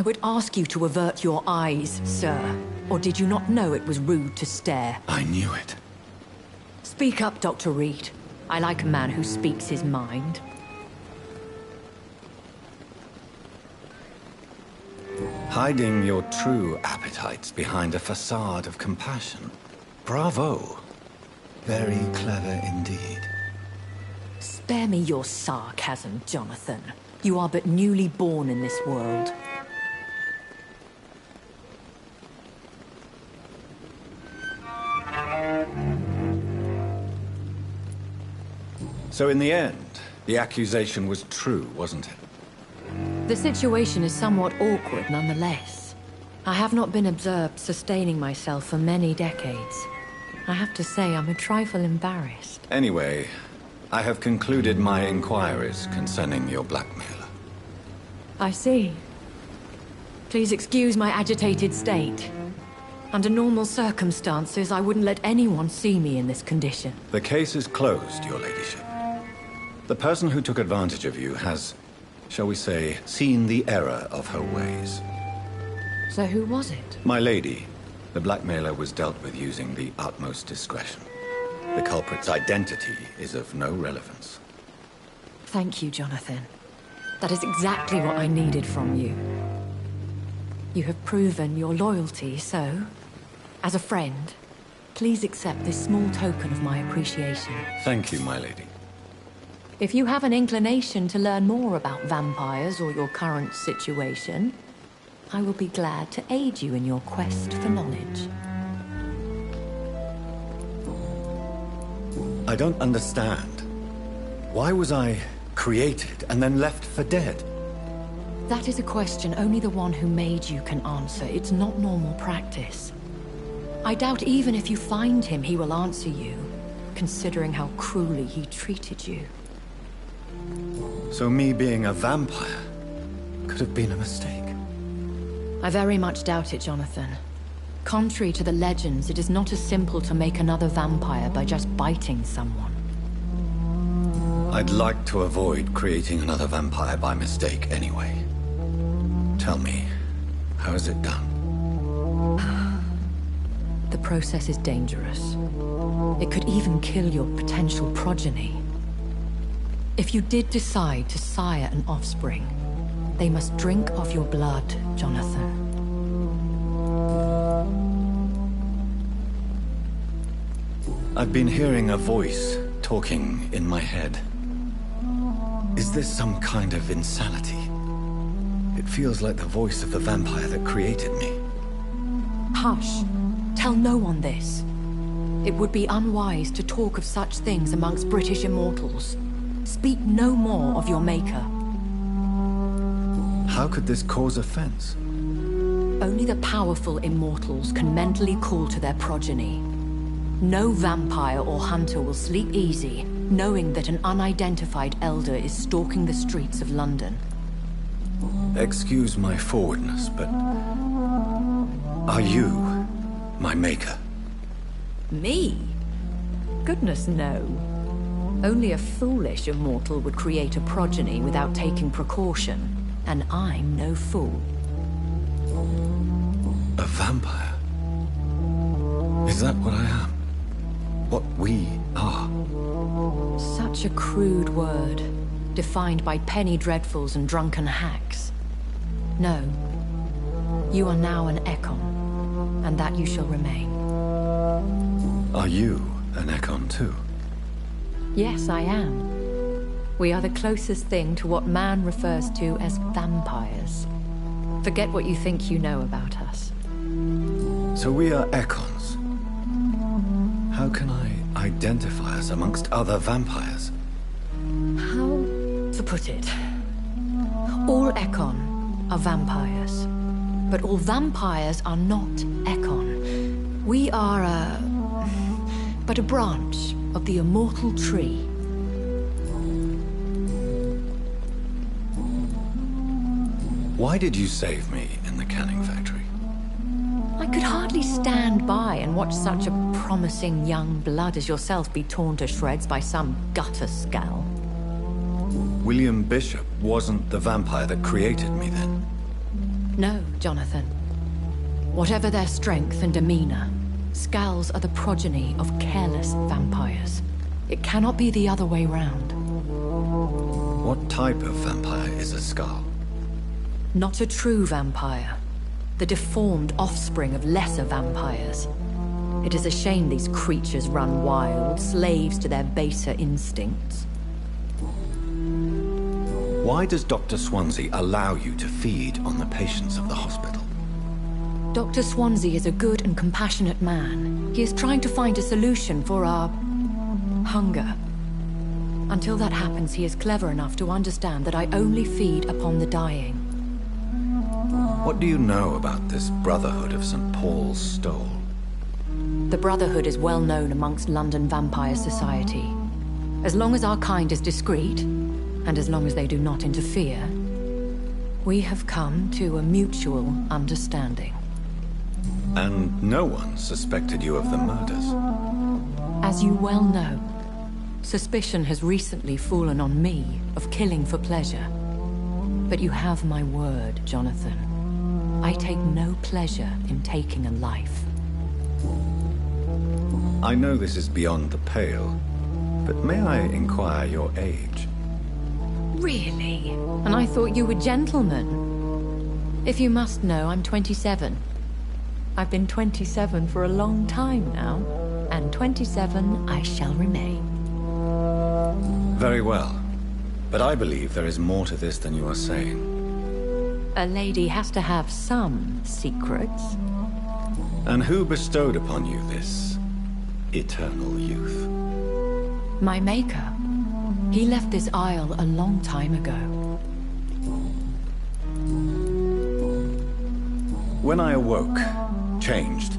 would ask you to avert your eyes, sir. Or did you not know it was rude to stare? I knew it. Speak up, Dr. Reed. I like a man who speaks his mind. Hiding your true appetites behind a facade of compassion. Bravo. Very clever indeed. Spare me your sarcasm, Jonathan. You are but newly born in this world. So in the end, the accusation was true, wasn't it? The situation is somewhat awkward nonetheless. I have not been observed sustaining myself for many decades. I have to say I'm a trifle embarrassed. Anyway, I have concluded my inquiries concerning your blackmailer. I see. Please excuse my agitated state. Under normal circumstances, I wouldn't let anyone see me in this condition. The case is closed, your ladyship. The person who took advantage of you has, shall we say, seen the error of her ways. So who was it? My lady, the blackmailer was dealt with using the utmost discretion. The culprit's identity is of no relevance. Thank you, Jonathan. That is exactly what I needed from you. You have proven your loyalty, so, as a friend, please accept this small token of my appreciation. Thank you, my lady. If you have an inclination to learn more about vampires or your current situation, I will be glad to aid you in your quest for knowledge. I don't understand. Why was I created and then left for dead? That is a question only the one who made you can answer. It's not normal practice. I doubt even if you find him, he will answer you, considering how cruelly he treated you. So me being a vampire could have been a mistake. I very much doubt it, Jonathan. Contrary to the legends, it is not as simple to make another vampire by just biting someone. I'd like to avoid creating another vampire by mistake anyway. Tell me, how is it done? The process is dangerous. It could even kill your potential progeny. If you did decide to sire an offspring, they must drink of your blood, Jonathan. I've been hearing a voice talking in my head. Is this some kind of insanity? It feels like the voice of the vampire that created me. Hush. Tell no one this. It would be unwise to talk of such things amongst British immortals. Speak no more of your maker. How could this cause offense? Only the powerful immortals can mentally call to their progeny. No vampire or hunter will sleep easy, knowing that an unidentified elder is stalking the streets of London. Excuse my forwardness, but are you my maker? Me? Goodness, no. Only a foolish immortal would create a progeny without taking precaution, and I'm no fool. A vampire? Is that what I am? What we are? Such a crude word, defined by penny dreadfuls and drunken hacks. No. You are now an Ekon, and that you shall remain. Are you an Ekon too? Yes, I am. We are the closest thing to what man refers to as vampires. Forget what you think you know about us. So we are Ekons. How can I identify us amongst other vampires? How to put it? All Ekon are vampires. But all vampires are not Ekon. We are but a branch of the immortal tree. Why did you save me in the canning factory? I could hardly stand by and watch such a promising young blood as yourself be torn to shreds by some gutter scowl. William Bishop wasn't the vampire that created me then. No, Jonathan. Whatever their strength and demeanor, Skulls are the progeny of careless vampires. It cannot be the other way round. What type of vampire is a Skull? Not a true vampire. The deformed offspring of lesser vampires. It is a shame these creatures run wild, slaves to their baser instincts. Why does Dr. Swansea allow you to feed on the patients of the hospital? Dr. Swansea is a good and compassionate man. He is trying to find a solution for our hunger. Until that happens, he is clever enough to understand that I only feed upon the dying. What do you know about this Brotherhood of St. Paul's Stole? The Brotherhood is well known amongst London Vampire Society. As long as our kind is discreet, and as long as they do not interfere, we have come to a mutual understanding. And no one suspected you of the murders? As you well know, suspicion has recently fallen on me of killing for pleasure. But you have my word, Jonathan. I take no pleasure in taking a life. I know this is beyond the pale, but may I inquire your age? Really? And I thought you were gentlemen. If you must know, I'm 27. I've been 27 for a long time now, and 27 I shall remain. Very well. But I believe there is more to this than you are saying. A lady has to have some secrets. And who bestowed upon you this eternal youth? My maker. He left this isle a long time ago. When I awoke, changed,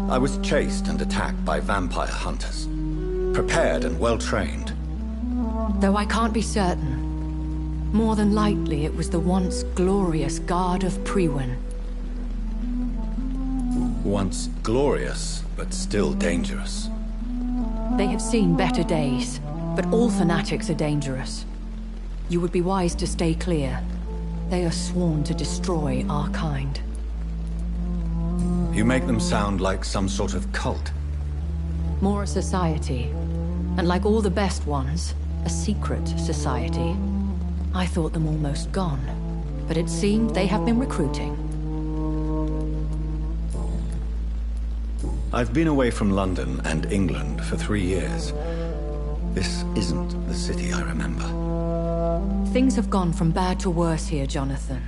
I was chased and attacked by vampire hunters. Prepared and well-trained. Though I can't be certain. More than likely, it was the once glorious Guard of Priwen. Once glorious, but still dangerous. They have seen better days, but all fanatics are dangerous. You would be wise to stay clear. They are sworn to destroy our kind. You make them sound like some sort of cult. More a society, and like all the best ones, a secret society. I thought them almost gone, but it seemed they have been recruiting. I've been away from London and England for 3 years. This isn't the city I remember. Things have gone from bad to worse here, Jonathan.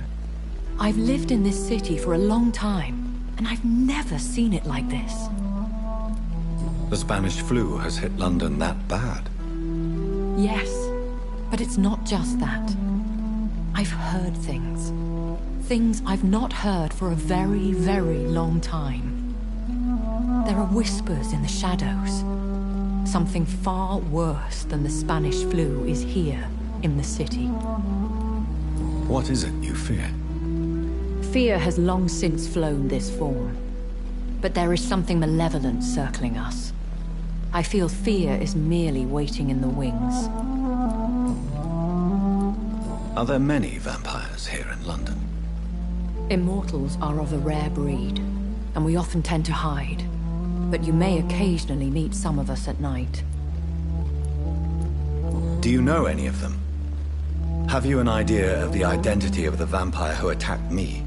I've lived in this city for a long time, and I've never seen it like this. The Spanish flu has hit London that bad? Yes, but it's not just that. I've heard things. Things I've not heard for a very, very long time. There are whispers in the shadows. Something far worse than the Spanish flu is here in the city. What is it you fear? Fear has long since flown this form. But there is something malevolent circling us. I feel fear is merely waiting in the wings. Are there many vampires here in London? Immortals are of a rare breed, and we often tend to hide. But you may occasionally meet some of us at night. Do you know any of them? Have you an idea of the identity of the vampire who attacked me?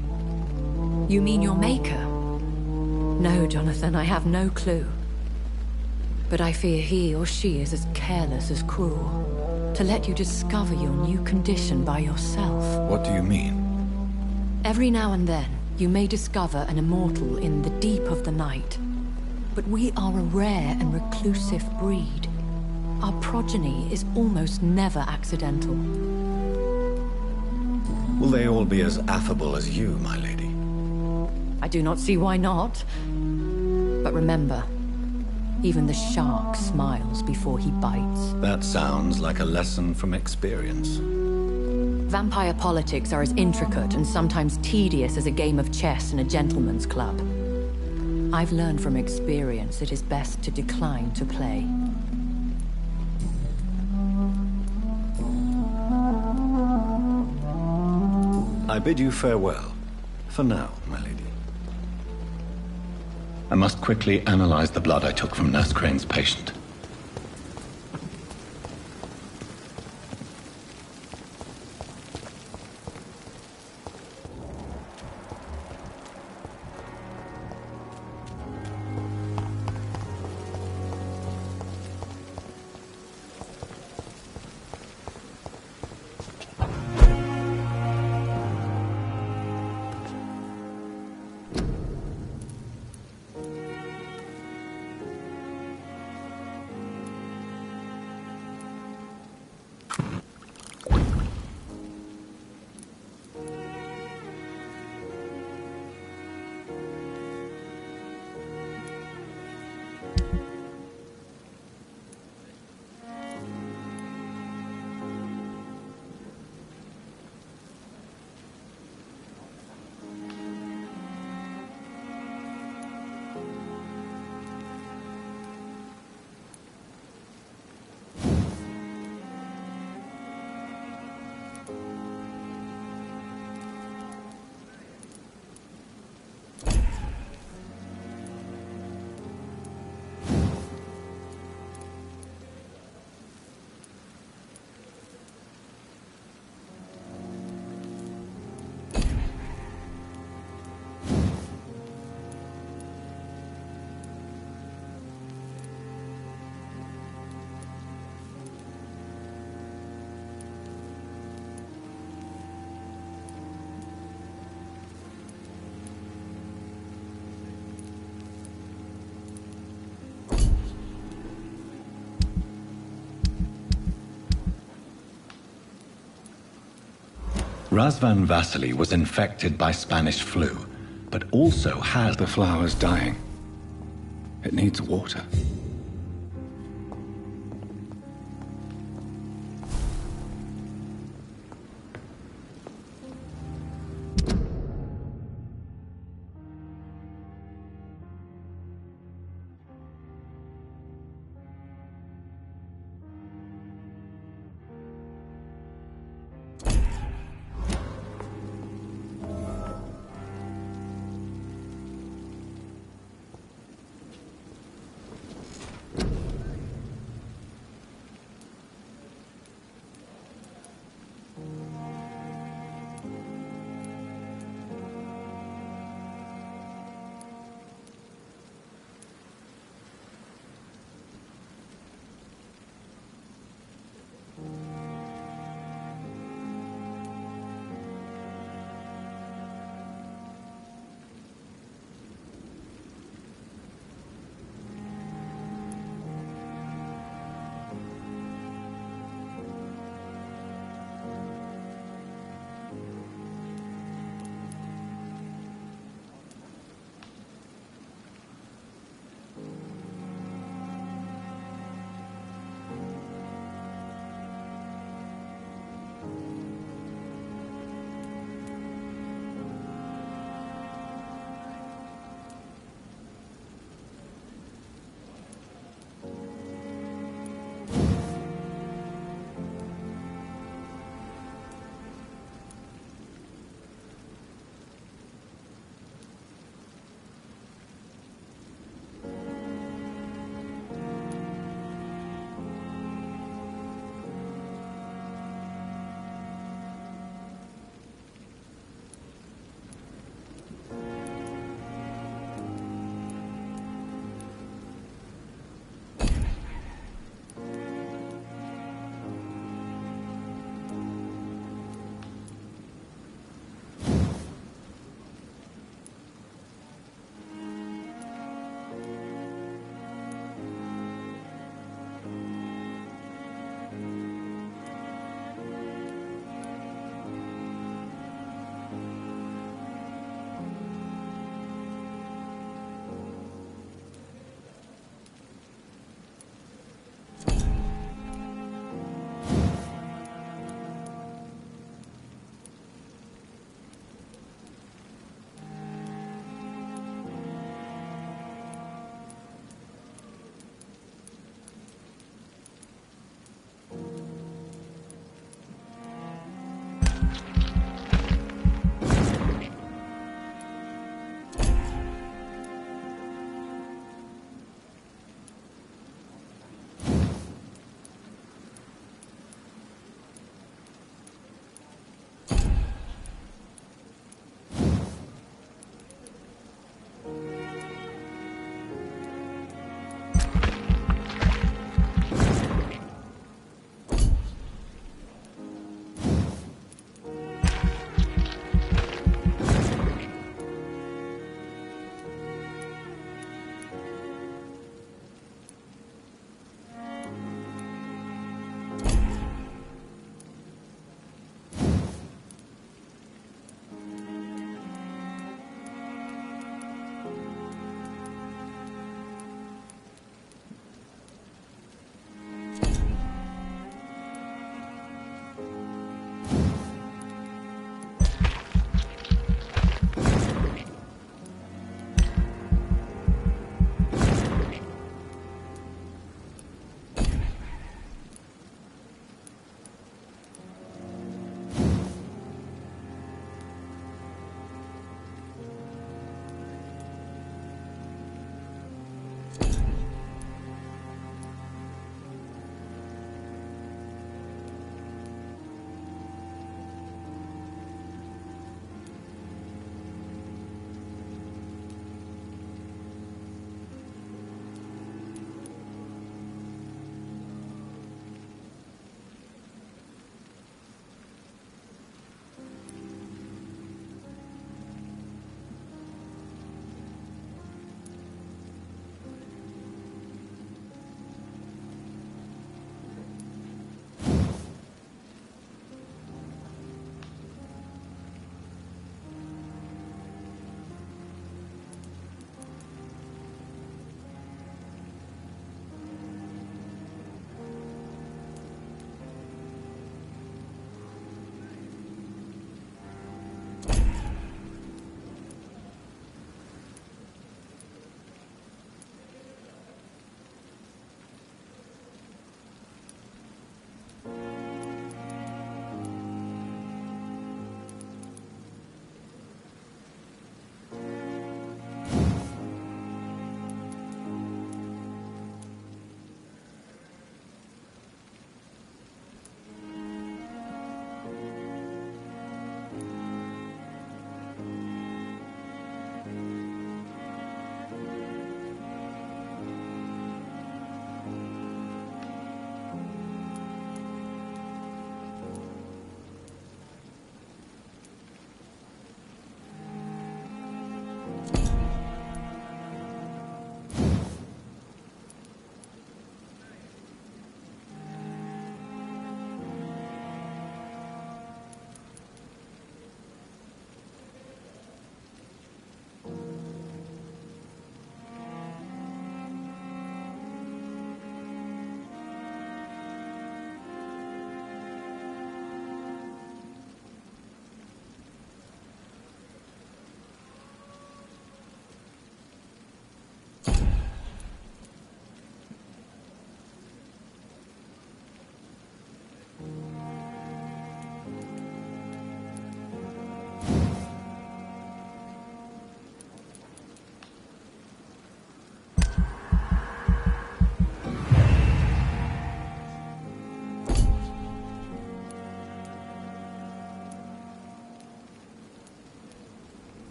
You mean your maker? No, Jonathan, I have no clue. But I fear he or she is as careless as cruel. To let you discover your new condition by yourself. What do you mean? Every now and then, you may discover an immortal in the deep of the night. But we are a rare and reclusive breed. Our progeny is almost never accidental. Will they all be as affable as you, my lady? I do not see why not. But remember, even the shark smiles before he bites. That sounds like a lesson from experience. Vampire politics are as intricate and sometimes tedious as a game of chess in a gentleman's club. I've learned from experience it is best to decline to play. I bid you farewell. For now, my lady. I must quickly analyze the blood I took from Nurse Crane's patient. Razvan Vasily was infected by Spanish flu, but also has the flowers dying. It needs water.